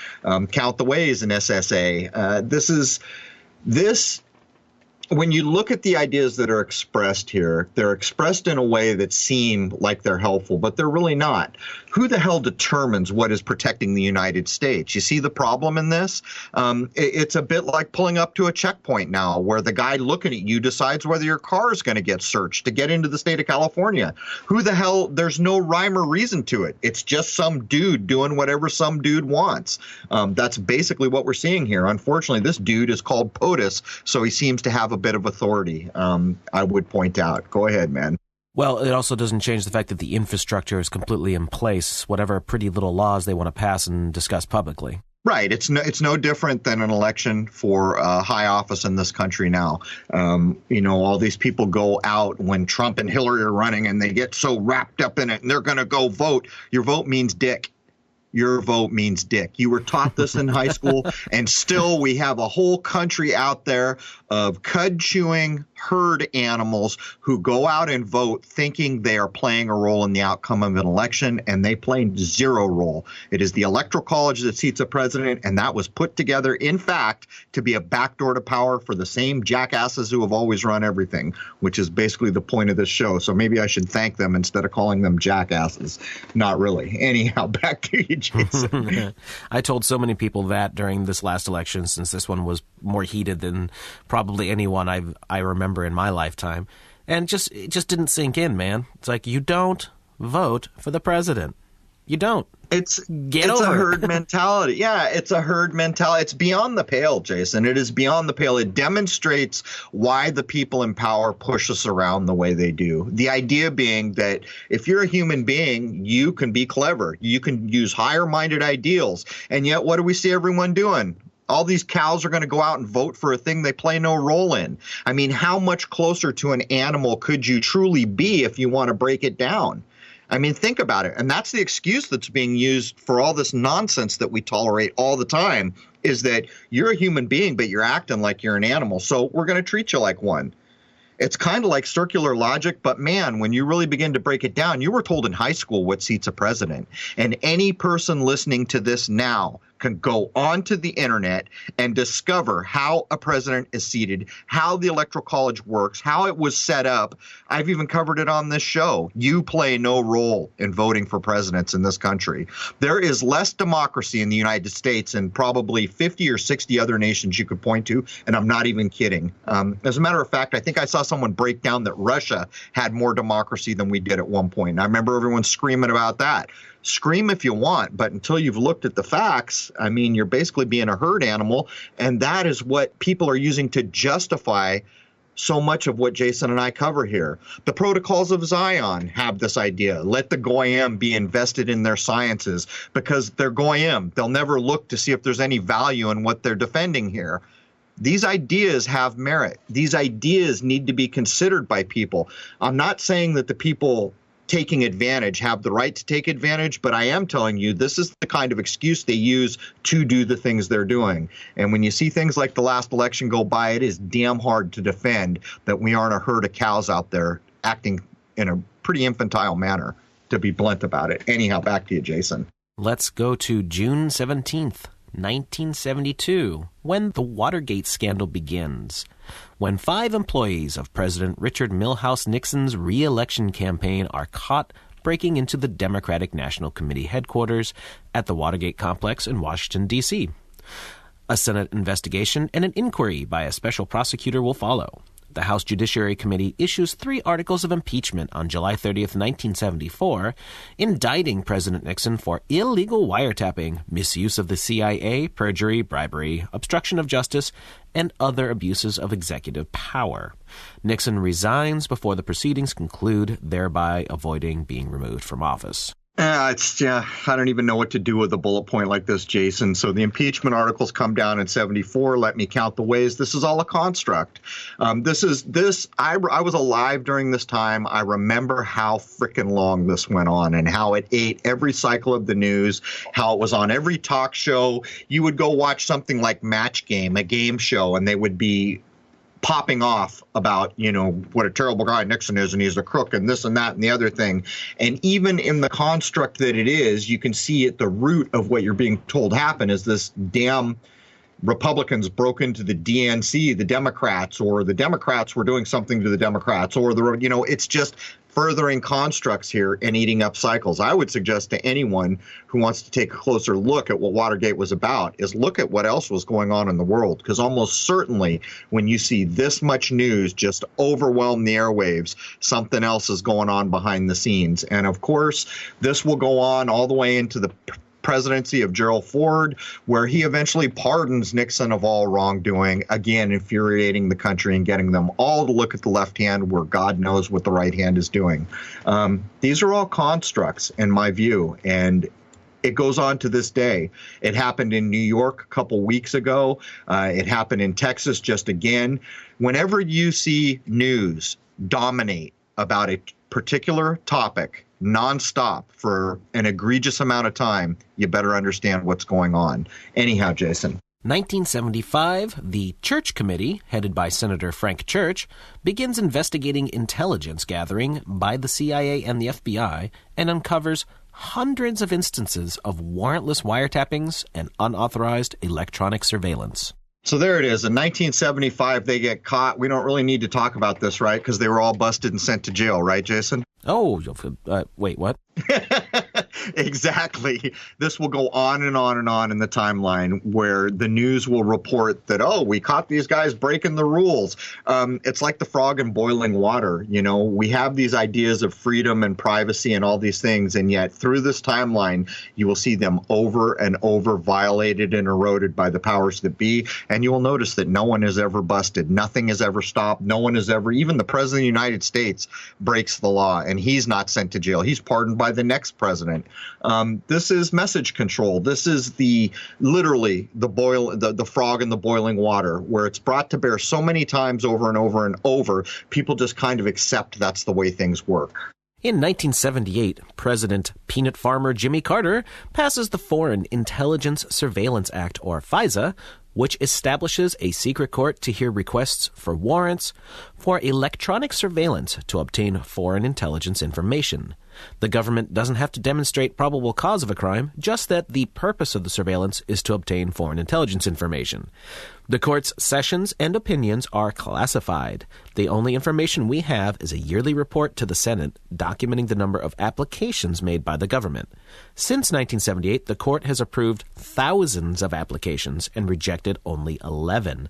Count the ways in SSA. When you look at the ideas that are expressed here, they're expressed in a way that seem like they're helpful, but they're really not. Who the hell determines what is protecting the United States? You see the problem in this? It's a bit like pulling up to a checkpoint now where the guy looking at you decides whether your car is going to get searched to get into the state of California. Who the hell? There's no rhyme or reason to it. It's just some dude doing whatever some dude wants. That's basically what we're seeing here. Unfortunately, this dude is called POTUS, so he seems to have a bit of authority, I would point out. Go ahead, man. Well, it also doesn't change the fact that the infrastructure is completely in place, whatever pretty little laws they want to pass and discuss publicly. Right. It's no different than an election for high office in this country now. All these people go out when Trump and Hillary are running and they get so wrapped up in it and they're going to go vote. Your vote means dick. Your vote means dick. You were taught this in high school, and still we have a whole country out there of cud-chewing herd animals who go out and vote thinking they are playing a role in the outcome of an election, and they play zero role. It is the Electoral College that seats a president, and that was put together, in fact, to be a backdoor to power for the same jackasses who have always run everything, which is basically the point of this show. So maybe I should thank them instead of calling them jackasses. Not really. Anyhow, back to you, Jason. I told so many people that during this last election, since this one was more heated than probably anyone I remember in my lifetime, and it just didn't sink in, man. It's like, you don't vote for the president. You don't. It's a herd mentality. Yeah, it's a herd mentality. It's beyond the pale, Jason. It is beyond the pale. It demonstrates why the people in power push us around the way they do. The idea being that if you're a human being, you can be clever. You can use higher-minded ideals. And yet, what do we see everyone doing? All these cows are going to go out and vote for a thing they play no role in. I mean, how much closer to an animal could you truly be if you want to break it down? I mean, think about it. And that's the excuse that's being used for all this nonsense that we tolerate all the time, is that you're a human being, but you're acting like you're an animal. So we're going to treat you like one. It's kind of like circular logic, but man, when you really begin to break it down, you were told in high school what seats a president. And any person listening to this now can go onto the internet and discover how a president is seated, how the Electoral College works, how it was set up. I've even covered it on this show. You play no role in voting for presidents in this country. There is less democracy in the United States than probably 50 or 60 other nations you could point to, and I'm not even kidding. As a matter of fact, I think I saw someone break down that Russia had more democracy than we did at one point. And I remember everyone screaming about that. Scream if you want, but until you've looked at the facts, I mean, you're basically being a herd animal, and that is what people are using to justify so much of what Jason and I cover here. The Protocols of Zion have this idea. Let the Goyim be invested in their sciences because they're Goyim. They'll never look to see if there's any value in what they're defending here. These ideas have merit. These ideas need to be considered by people. I'm not saying that the people taking advantage have the right to take advantage, but I am telling you this is the kind of excuse they use to do the things they're doing. And when you see things like the last election go by, it is damn hard to defend that we aren't a herd of cows out there acting in a pretty infantile manner, to be blunt about it. Anyhow, back to you, Jason. Let's go to June 17th, 1972, when the Watergate scandal begins. When 5 employees of President Richard Milhous Nixon's re-election campaign are caught breaking into the Democratic National Committee headquarters at the Watergate complex in Washington, D.C. A Senate investigation and an inquiry by a special prosecutor will follow. The House Judiciary Committee issues 3 articles of impeachment on July 30th, 1974, indicting President Nixon for illegal wiretapping, misuse of the CIA, perjury, bribery, obstruction of justice, and other abuses of executive power. Nixon resigns before the proceedings conclude, thereby avoiding being removed from office. I don't even know what to do with a bullet point like this, Jason. So the impeachment articles come down in 74. Let me count the ways. This is all a construct. I was alive during this time. I remember how freaking long this went on and how it ate every cycle of the news, how it was on every talk show. You would go watch something like Match Game, a game show, and they would be popping off about, what a terrible guy Nixon is, and he's a crook, and this and that and the other thing. And even in the construct that it is, you can see at the root of what you're being told happened is this damn Republicans broke into the DNC, the Democrats, or the Democrats were doing something to the Democrats, or it's just furthering constructs here and eating up cycles. I would suggest to anyone who wants to take a closer look at what Watergate was about is look at what else was going on in the world, because almost certainly when you see this much news just overwhelm the airwaves, something else is going on behind the scenes. And of course, this will go on all the way into the presidency of Gerald Ford, where he eventually pardons Nixon of all wrongdoing, again, infuriating the country and getting them all to look at the left hand where God knows what the right hand is doing. These are all constructs, in my view, and it goes on to this day. It happened in New York a couple weeks ago. It happened in Texas just again. Whenever you see news dominate about a particular topic nonstop for an egregious amount of time, you better understand what's going on. Anyhow, Jason. 1975, the Church Committee, headed by Senator Frank Church, begins investigating intelligence gathering by the CIA and the FBI and uncovers hundreds of instances of warrantless wiretappings and unauthorized electronic surveillance. So there it is. In 1975, they get caught. We don't really need to talk about this, right? Because they were all busted and sent to jail, right, Jason? Oh, wait, what? Exactly. This will go on and on and on in the timeline where the news will report that, we caught these guys breaking the rules. It's like the frog in boiling water. We have these ideas of freedom and privacy and all these things, and yet through this timeline, you will see them over and over violated and eroded by the powers that be. And you will notice that no one is ever busted. Nothing is ever stopped. No one is ever, even the president of the United States breaks the law, and he's not sent to jail. He's pardoned by the next president. This is message control. This is literally the frog in the boiling water, where it's brought to bear so many times over and over and over, people just kind of accept that's the way things work. In 1978, President Peanut Farmer Jimmy Carter passes the Foreign Intelligence Surveillance Act, or FISA, which establishes a secret court to hear requests for warrants for electronic surveillance to obtain foreign intelligence information. The government doesn't have to demonstrate probable cause of a crime, just that the purpose of the surveillance is to obtain foreign intelligence information. The court's sessions and opinions are classified. The only information we have is a yearly report to the Senate documenting the number of applications made by the government. Since 1978, the court has approved thousands of applications and rejected only 11.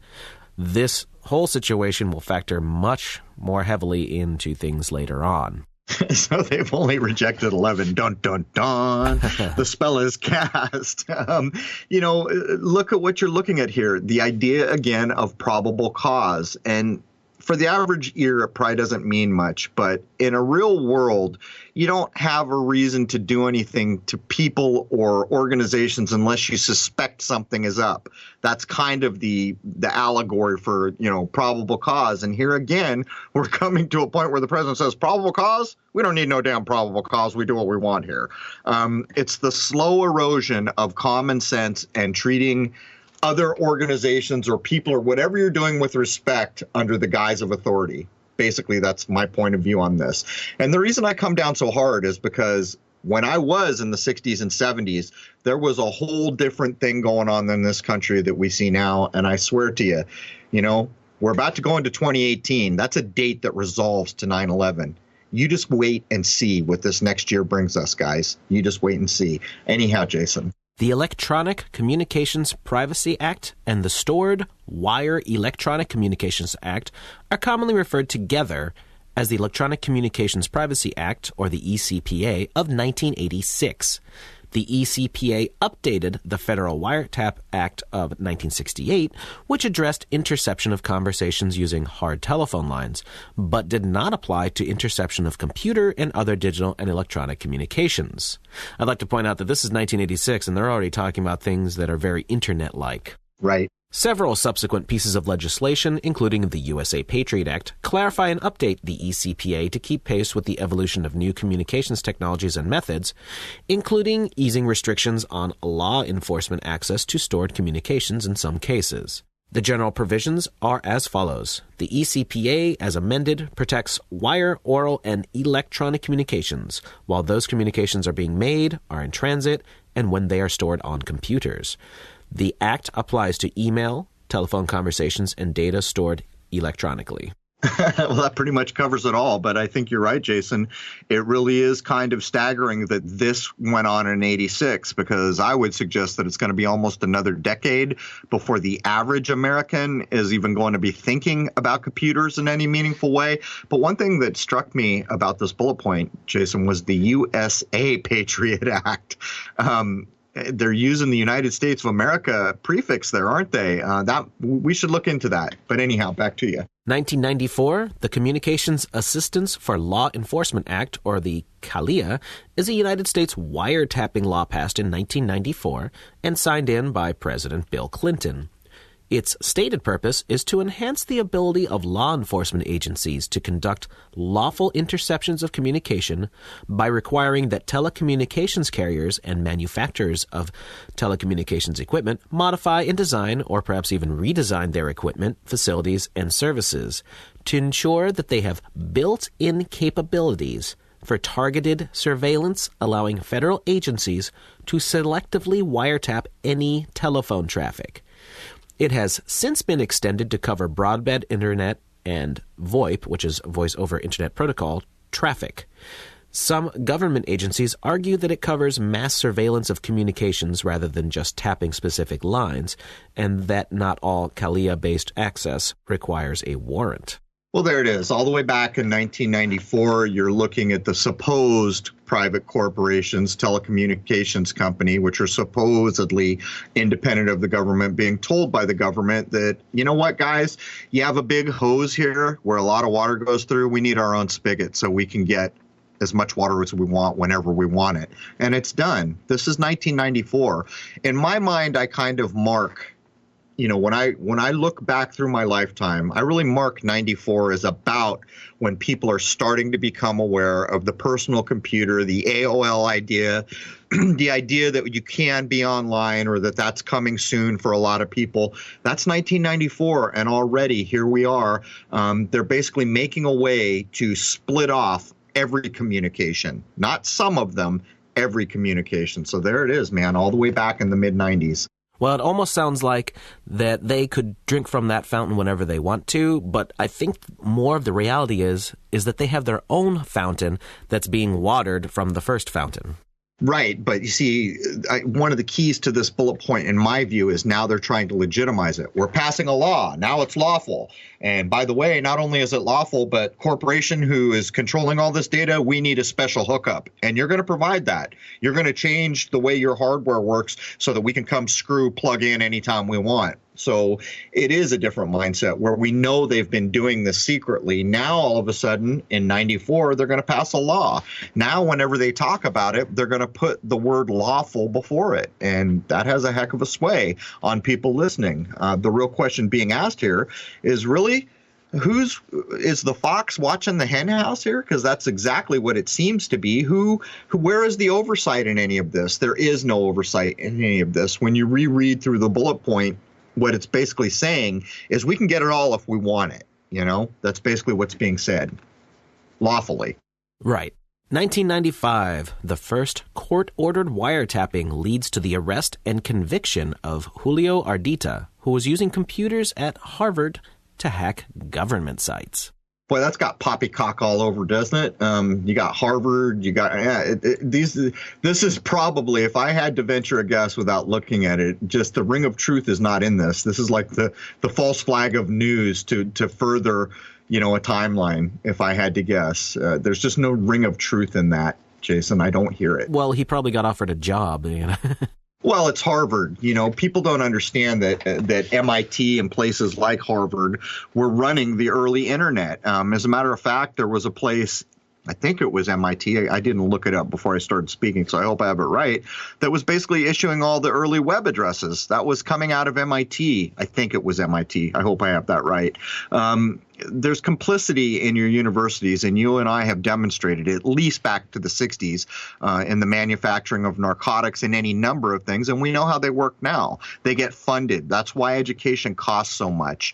This whole situation will factor much more heavily into things later on. So they've only rejected 11. Dun, dun, dun. The spell is cast. Look at what you're looking at here. The idea, again, of probable cause. And for the average ear, it probably doesn't mean much. But in a real world, you don't have a reason to do anything to people or organizations unless you suspect something is up. That's kind of the allegory for, probable cause. And here again, we're coming to a point where the president says, probable cause? We don't need no damn probable cause. We do what we want here. It's the slow erosion of common sense and treating other organizations or people or whatever you're doing with respect under the guise of authority. Basically, that's my point of view on this. And the reason I come down so hard is because when I was in the 60s and 70s, there was a whole different thing going on in this country that we see now. And I swear to you, we're about to go into 2018. That's a date that resolves to 9/11. You just wait and see what this next year brings us, guys. You just wait and see. Anyhow, Jason. The Electronic Communications Privacy Act and the Stored Wire Electronic Communications Act are commonly referred together as the Electronic Communications Privacy Act, or the ECPA, of 1986. The ECPA updated the Federal Wiretap Act of 1968, which addressed interception of conversations using hard telephone lines, but did not apply to interception of computer and other digital and electronic communications. I'd like to point out that this is 1986, and they're already talking about things that are very Internet-like. Right. Several subsequent pieces of legislation, including the USA Patriot Act, clarify and update the ECPA to keep pace with the evolution of new communications technologies and methods, including easing restrictions on law enforcement access to stored communications in some cases. The general provisions are as follows. The ECPA, as amended, protects wire, oral, and electronic communications, while those communications are being made, are in transit, and when they are stored on computers. The Act applies to email, telephone conversations, and data stored electronically. Well, that pretty much covers it all. But I think you're right, Jason. It really is kind of staggering that this went on in 86, because I would suggest that it's going to be almost another decade before the average American is even going to be thinking about computers in any meaningful way. But one thing that struck me about this bullet point, Jason, was the USA Patriot Act. They're using the United States of America prefix there, aren't they? That we should look into that. But anyhow, back to you. 1994, the Communications Assistance for Law Enforcement Act, or the CALEA, is a United States wiretapping law passed in 1994 and signed in by President Bill Clinton. Its stated purpose is to enhance the ability of law enforcement agencies to conduct lawful interceptions of communication by requiring that telecommunications carriers and manufacturers of telecommunications equipment modify and design, or perhaps even redesign, their equipment, facilities, and services to ensure that they have built-in capabilities for targeted surveillance, allowing federal agencies to selectively wiretap any telephone traffic. It has since been extended to cover broadband internet and VoIP, which is Voice over Internet Protocol, traffic. Some government agencies argue that it covers mass surveillance of communications rather than just tapping specific lines, and that not all CALEA-based access requires a warrant. Well, there it is. All the way back in 1994, you're looking at the supposed private corporations, telecommunications company, which are supposedly independent of the government, being told by the government that, you know what, guys, you have a big hose here where a lot of water goes through. We need our own spigot so we can get as much water as we want whenever we want it. And it's done. This is 1994. In my mind, I kind of mark, when I look back through my lifetime, I really mark 94 as about when people are starting to become aware of the personal computer, the AOL idea, the idea that you can be online, or that's coming soon for a lot of people. That's 1994, and already here we are. They're basically making a way to split off every communication, not some of them, every communication. So there it is, man, all the way back in the mid-90s. Well, it almost sounds like that they could drink from that fountain whenever they want to, but I think more of the reality is that they have their own fountain that's being watered from the first fountain. Right. But you see, one of the keys to this bullet point, in my view, is now they're trying to legitimize it. We're passing a law. Now it's lawful. And by the way, not only is it lawful, but corporation who is controlling all this data, we need a special hookup. And you're going to provide that. You're going to change the way your hardware works so that we can come plug in anytime we want. So it is a different mindset where we know they've been doing this secretly. Now, all of a sudden, in 94, they're going to pass a law. Now, whenever they talk about it, they're going to put the word lawful before it. And that has a heck of a sway on people listening. The real question being asked here is really, is the fox watching the hen house here? Because that's exactly what it seems to be. Where is the oversight in any of this? There is no oversight in any of this. When you reread through the bullet point, what it's basically saying is we can get it all if we want it. That's basically what's being said lawfully. Right. 1995, the first court-ordered wiretapping leads to the arrest and conviction of Julio Ardita, who was using computers at Harvard to hack government sites. Boy, that's got poppycock all over, doesn't it? You got Harvard, you got this is probably, if I had to venture a guess without looking at it, just the ring of truth is not in this. This is like the false flag of news to further, a timeline. If I had to guess, there's just no ring of truth in that, Jason. I don't hear it. Well, he probably got offered a job, Well, it's Harvard. People don't understand that MIT and places like Harvard were running the early internet. As a matter of fact, there was a place, I think it was MIT. I didn't look it up before I started speaking, so I hope I have it right. That was basically issuing all the early web addresses. That was coming out of MIT. I think it was MIT. I hope I have that right. There's complicity in your universities, and you and I have demonstrated it, at least back to the 60s, in the manufacturing of narcotics and any number of things, and we know how they work now. They get funded. That's why education costs so much.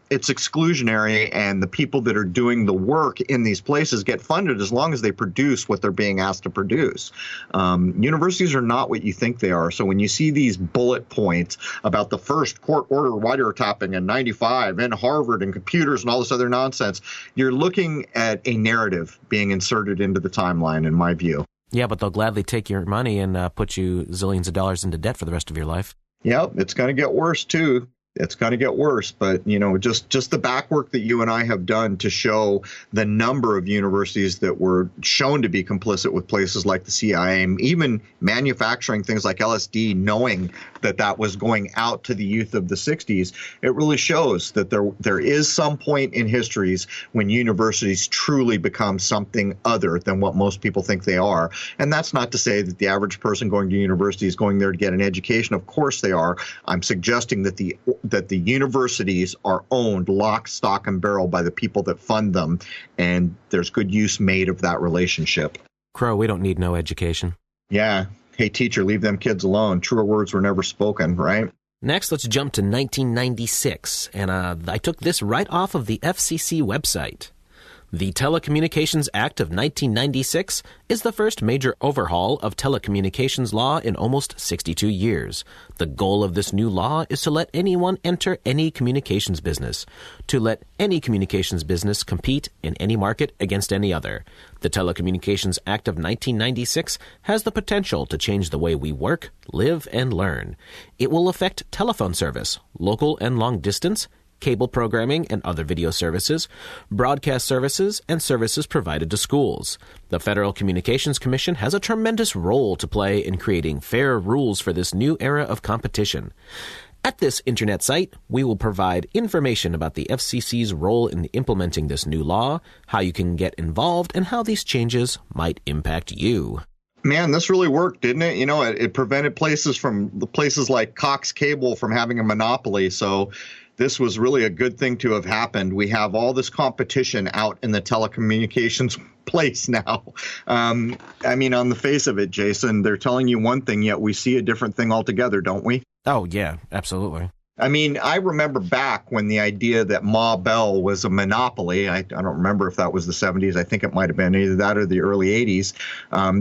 It's exclusionary, and the people that are doing the work in these places get funded as long as they produce what they're being asked to produce. Universities are not what you think they are. So when you see these bullet points about the first court-ordered wiretapping in 95 in Harvard and computers and all this other nonsense, you're looking at a narrative being inserted into the timeline, in my view. Yeah, but they'll gladly take your money and put you zillions of dollars into debt for the rest of your life. Yep, it's going to get worse, too. It's going to get worse. But, just the back work that you and I have done to show the number of universities that were shown to be complicit with places like the CIA, even manufacturing things like LSD, knowing that was going out to the youth of the 60s, it really shows that there is some point in histories when universities truly become something other than what most people think they are. And that's not to say that the average person going to university is going there to get an education. Of course they are. I'm suggesting that the universities are owned lock, stock, and barrel by the people that fund them, and there's good use made of that relationship. Crow, we don't need no education. Yeah. Hey, teacher, leave them kids alone. Truer words were never spoken, right? Next, let's jump to 1996, and I took this right off of the FCC website. The Telecommunications Act of 1996 is the first major overhaul of telecommunications law in almost 62 years. The goal of this new law is to let anyone enter any communications business, to let any communications business compete in any market against any other. The Telecommunications Act of 1996 has the potential to change the way we work, live, and learn. It will affect telephone service, local and long distance, cable programming and other video services, broadcast services, and services provided to schools. The Federal Communications Commission has a tremendous role to play in creating fair rules for this new era of competition. At this internet site, we will provide information about the FCC's role in implementing this new law, how you can get involved, and how these changes might impact you. Man, this really worked, didn't it? It prevented places like Cox Cable from having a monopoly, so this was really a good thing to have happened. We have all this competition out in the telecommunications place now. On the face of it, Jason, they're telling you one thing, yet we see a different thing altogether, don't we? Oh, yeah, absolutely. I mean, I remember back when the idea that Ma Bell was a monopoly. I don't remember if that was the 70s. I think it might have been either that or the early 80s.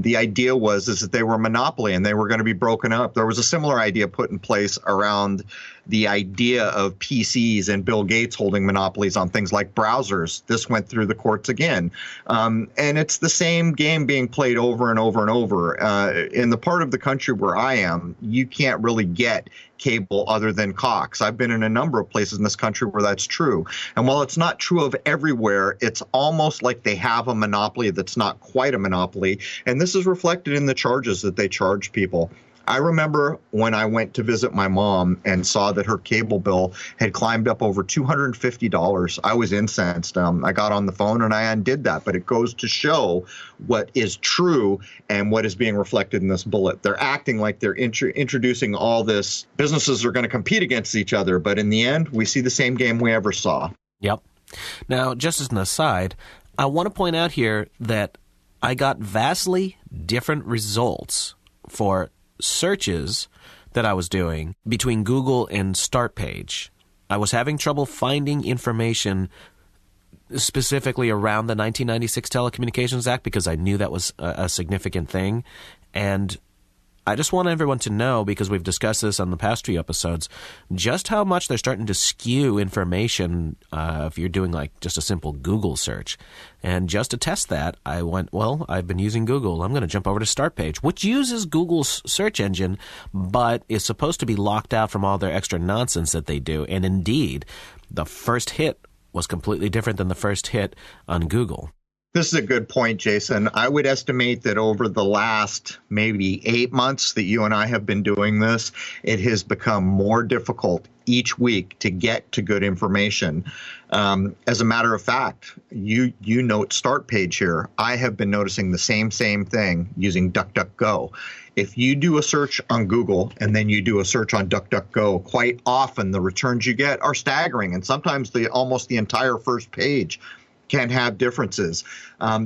The idea was that they were a monopoly and they were going to be broken up. There was a similar idea put in place around the idea of PCs and Bill Gates holding monopolies on things like browsers. This went through the courts again. And it's the same game being played over and over and over. In the part of the country where I am, you can't really get cable other than Cox. I've been in a number of places in this country where that's true. And while it's not true of everywhere, it's almost like they have a monopoly that's not quite a monopoly. And this is reflected in the charges that they charge people. I remember when I went to visit my mom and saw that her cable bill had climbed up over $250. I was incensed. I got on the phone and I undid that. But it goes to show what is true and what is being reflected in this bullet. They're acting like they're introducing all this. Businesses are going to compete against each other. But in the end, we see the same game we ever saw. Yep. Now, just as an aside, I want to point out here that I got vastly different results for searches that I was doing between Google and Start Page. I was having trouble finding information specifically around the 1996 Telecommunications Act because I knew that was a significant thing. And I just want everyone to know, because we've discussed this on the past few episodes, just how much they're starting to skew information if you're doing like just a simple Google search. And just to test that, I went, well, I've been using Google. I'm going to jump over to Start Page, which uses Google's search engine, but is supposed to be locked out from all their extra nonsense that they do. And indeed, the first hit was completely different than the first hit on Google. This is a good point, Jason. I would estimate that over the last maybe 8 months that you and I have been doing this, it has become more difficult each week to get to good information. As a matter of fact, you note Start Page here. I have been noticing the same thing using DuckDuckGo. If you do a search on Google and then you do a search on DuckDuckGo, quite often the returns you get are staggering, and sometimes almost the entire first page can have differences.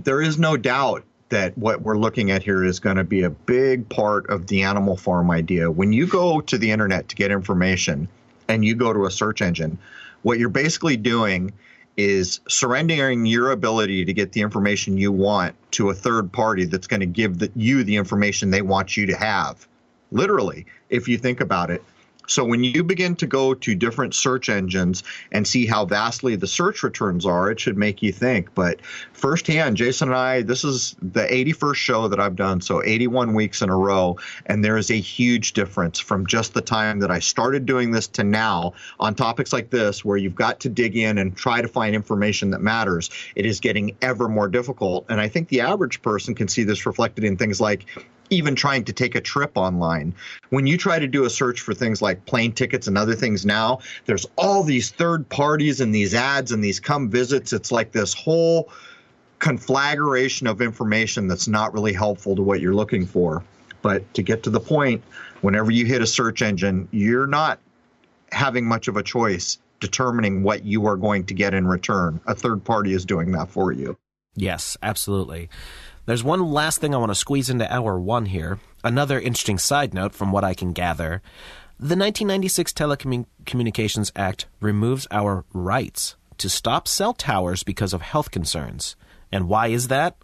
There is no doubt that what we're looking at here is going to be a big part of the animal farm idea. When you go to the internet to get information and you go to a search engine, what you're basically doing is surrendering your ability to get the information you want to a third party that's going to give you the information they want you to have. Literally, if you think about it. So when you begin to go to different search engines and see how vastly the search returns are, it should make you think. But firsthand, Jason and I, this is the 81st show that I've done, so 81 weeks in a row, and there is a huge difference from just the time that I started doing this to now on topics like this, where you've got to dig in and try to find information that matters. It is getting ever more difficult, and I think the average person can see this reflected in things like even trying to take a trip online. When you try to do a search for things like plane tickets and other things now, there's all these third parties and these ads and these come visits. It's like this whole conflagration of information that's not really helpful to what you're looking for. But to get to the point, whenever you hit a search engine, you're not having much of a choice determining what you are going to get in return. A third party is doing that for you. Yes, absolutely. There's one last thing I want to squeeze into hour one here. Another interesting side note from what I can gather. The 1996 Telecommunications Act removes our rights to stop cell towers because of health concerns. And why is that?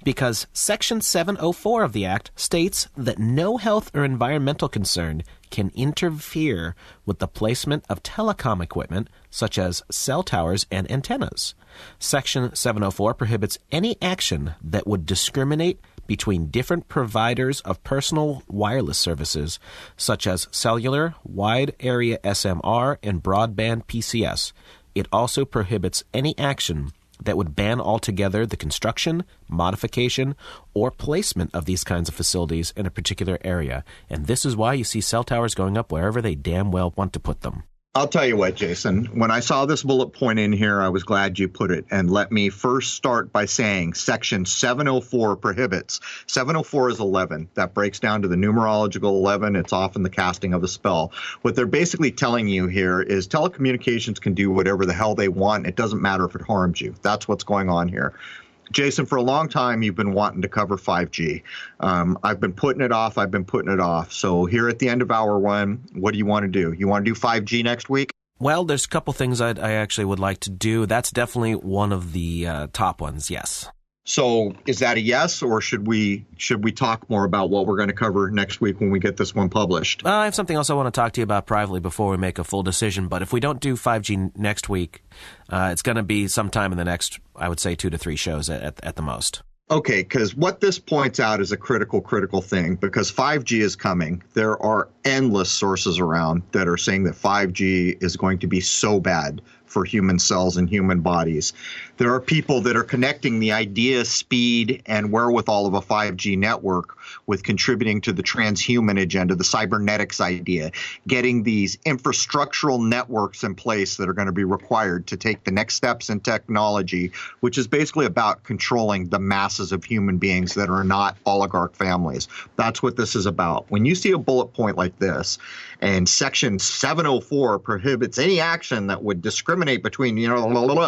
Because Section 704 of the Act states that no health or environmental concern can interfere with the placement of telecom equipment, such as cell towers and antennas. Section 704 prohibits any action that would discriminate between different providers of personal wireless services, such as cellular, wide area SMR, and broadband PCS. It also prohibits any action that would ban altogether the construction, modification, or placement of these kinds of facilities in a particular area. And this is why you see cell towers going up wherever they damn well want to put them. I'll tell you what, Jason, when I saw this bullet point in here, I was glad you put it. And let me first start by saying Section 704 prohibits. 704 is 11. That breaks down to the numerological 11. It's often the casting of a spell. What they're basically telling you here is telecommunications can do whatever the hell they want. It doesn't matter if it harms you. That's what's going on here. Jason, for a long time, you've been wanting to cover 5G. I've been putting it off. So here at the end of hour one, what do you want to do? You want to do 5G next week? Well, there's a couple things I actually would like to do. That's definitely one of the top ones, yes. So is that a yes, or should we talk more about what we're going to cover next week when we get this one published? I have something else I want to talk to you about privately before we make a full decision. But if we don't do 5G next week, it's going to be sometime in the next, I would say, 2 to 3 shows at the most. Okay, because what this points out is a critical thing, because 5G is coming. There are endless sources around that are saying that 5G is going to be so bad for human cells and human bodies. There are people that are connecting the idea, speed, and wherewithal of a 5G network with contributing to the transhuman agenda, the cybernetics idea, getting these infrastructural networks in place that are going to be required to take the next steps in technology, which is basically about controlling the masses of human beings that are not oligarch families. That's what this is about. When you see a bullet point like this, and Section 704 prohibits any action that would discriminate between,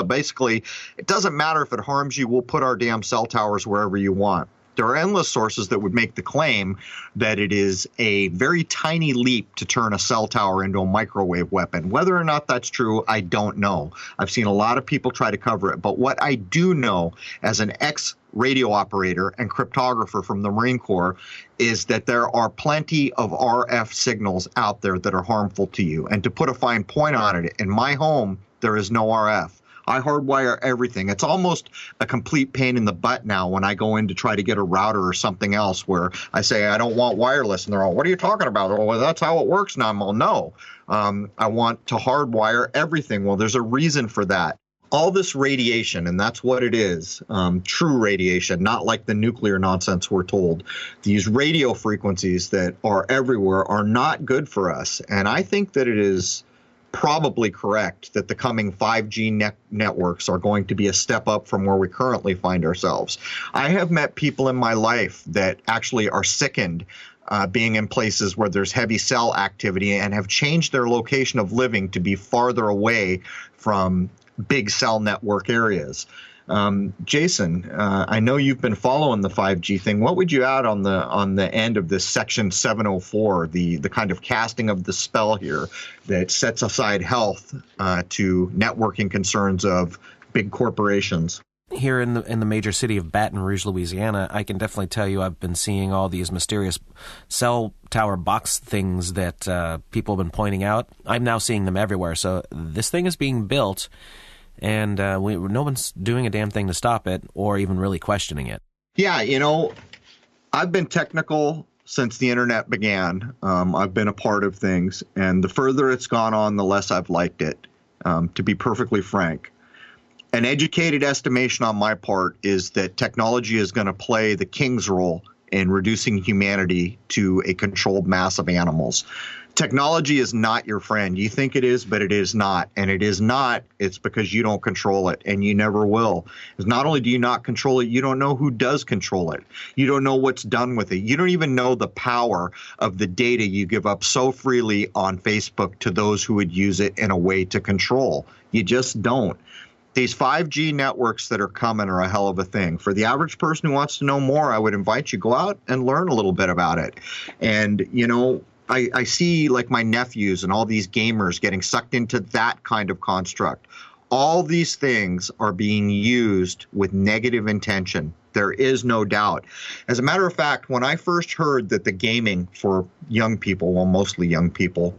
basically, it doesn't matter if it harms you, we'll put our damn cell towers wherever you want. There are endless sources that would make the claim that it is a very tiny leap to turn a cell tower into a microwave weapon. Whether or not that's true, I don't know. I've seen a lot of people try to cover it. But what I do know as an ex-radio operator and cryptographer from the Marine Corps is that there are plenty of RF signals out there that are harmful to you. And to put a fine point on it, in my home, there is no RF. I hardwire everything. It's almost a complete pain in the butt now when I go in to try to get a router or something else where I say, I don't want wireless. And they're all, what are you talking about? Oh, well, that's how it works now. Well, no, I want to hardwire everything. Well, there's a reason for that. All this radiation, and that's what it is, true radiation, not like the nuclear nonsense we're told. These radio frequencies that are everywhere are not good for us. And I think that it is probably correct that the coming 5G networks are going to be a step up from where we currently find ourselves. I have met people in my life that actually are sickened being in places where there's heavy cell activity and have changed their location of living to be farther away from big cell network areas. Jason, I know you've been following the 5G thing. What would you add on the end of this Section 704, the kind of casting of the spell here that sets aside health to networking concerns of big corporations? Here in the major city of Baton Rouge, Louisiana, I can definitely tell you I've been seeing all these mysterious cell tower box things that people have been pointing out. I'm now seeing them everywhere. So this thing is being built, and no one's doing a damn thing to stop it or even really questioning it. Yeah, I've been technical since the internet began. I've been a part of things, and the further it's gone on, the less I've liked it, to be perfectly frank. An educated estimation on my part is that technology is going to play the king's role in reducing humanity to a controlled mass of animals. Technology is not your friend. You think it is, but it is not. And it is not, it's because you don't control it, and you never will. Because not only do you not control it, you don't know who does control it. You don't know what's done with it. You don't even know the power of the data you give up so freely on Facebook to those who would use it in a way to control. You just don't. These 5G networks that are coming are a hell of a thing. For the average person who wants to know more, I would invite you go out and learn a little bit about it. And, I see like my nephews and all these gamers getting sucked into that kind of construct. All these things are being used with negative intention. There is no doubt. As a matter of fact, when I first heard that the gaming for young people, well, mostly young people,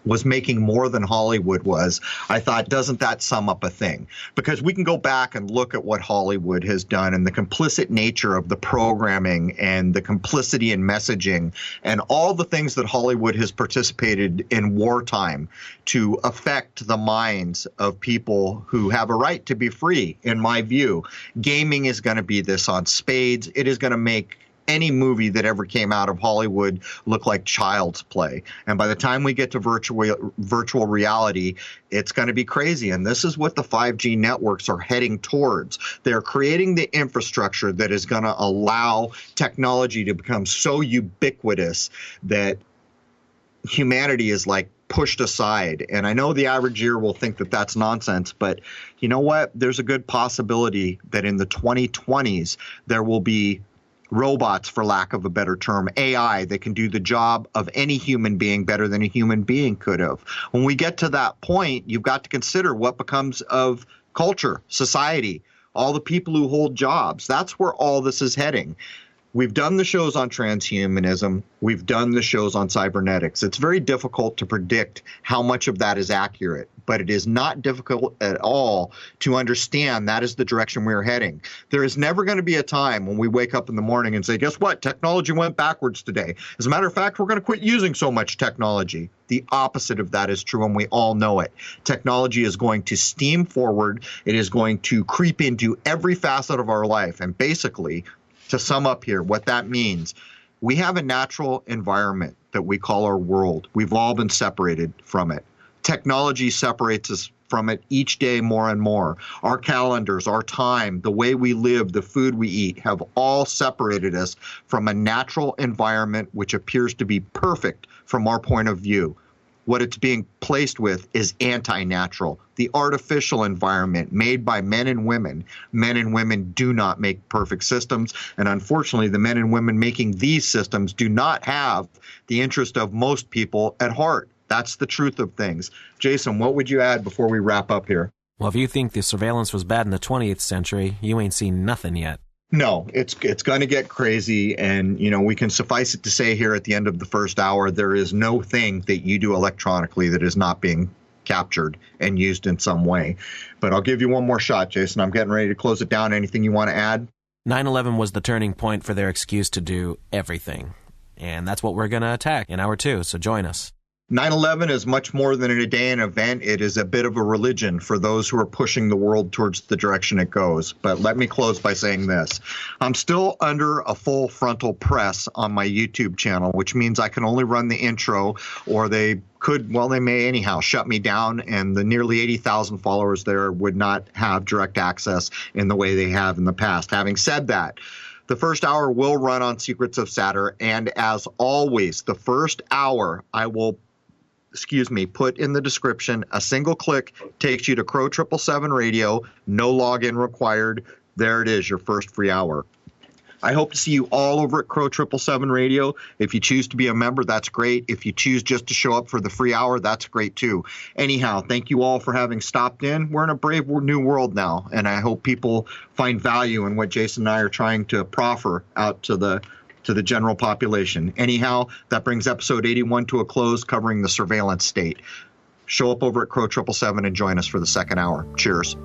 was making more than Hollywood was, I thought, doesn't that sum up a thing? Because we can go back and look at what Hollywood has done and the complicit nature of the programming and the complicity in messaging and all the things that Hollywood has participated in wartime to affect the minds of people who have a right to be free, in my view. Gaming is going to be this on spades. It is going to make any movie that ever came out of Hollywood look like child's play. And by the time we get to virtual reality, it's going to be crazy. And this is what the 5G networks are heading towards. They're creating the infrastructure that is going to allow technology to become so ubiquitous that humanity is like pushed aside. And I know the average ear will think that that's nonsense, but you know what? There's a good possibility that in the 2020s, there will be robots, for lack of a better term, AI, that can do the job of any human being better than a human being could have. When we get to that point, you've got to consider what becomes of culture, society, all the people who hold jobs. That's where all this is heading. We've done the shows on transhumanism. We've done the shows on cybernetics. It's very difficult to predict how much of that is accurate, but it is not difficult at all to understand that is the direction we're heading. There is never going to be a time when we wake up in the morning and say, guess what? Technology went backwards today. As a matter of fact, we're going to quit using so much technology. The opposite of that is true, and we all know it. Technology is going to steam forward. It is going to creep into every facet of our life. And basically, to sum up here, what that means, we have a natural environment that we call our world. We've all been separated from it. Technology separates us from it each day more and more. Our calendars, our time, the way we live, the food we eat have all separated us from a natural environment which appears to be perfect from our point of view. What it's being placed with is anti-natural, the artificial environment made by men and women. Men and women do not make perfect systems, and unfortunately, the men and women making these systems do not have the interest of most people at heart. That's the truth of things. Jason, what would you add before we wrap up here? Well, if you think the surveillance was bad in the 20th century, you ain't seen nothing yet. No, it's going to get crazy. And, you know, we can suffice it to say here at the end of the first hour, there is no thing that you do electronically that is not being captured and used in some way. But I'll give you one more shot, Jason. I'm getting ready to close it down. Anything you want to add? 9/11 was the turning point for their excuse to do everything. And that's what we're going to attack in hour 2. So join us. 9/11 is much more than a day and event. It is a bit of a religion for those who are pushing the world towards the direction it goes. But let me close by saying this. I'm still under a full frontal press on my YouTube channel, which means I can only run the intro, or they may anyhow shut me down, and the nearly 80,000 followers there would not have direct access in the way they have in the past. Having said that, the first hour will run on Secrets of Saturn, and as always, the first hour I will put in the description. A single click takes you to Crrow777 Radio. No login required. There it is, your first free hour. I hope to see you all over at Crrow777 Radio. If you choose to be a member, that's great. If you choose just to show up for the free hour, that's great too. Anyhow, thank you all for having stopped in. We're in a brave new world now, and I hope people find value in what Jason and I are trying to proffer out to the general population. Anyhow, that brings episode 81 to a close, covering the surveillance state. Show up over at Crrow777 and join us for the second hour. Cheers.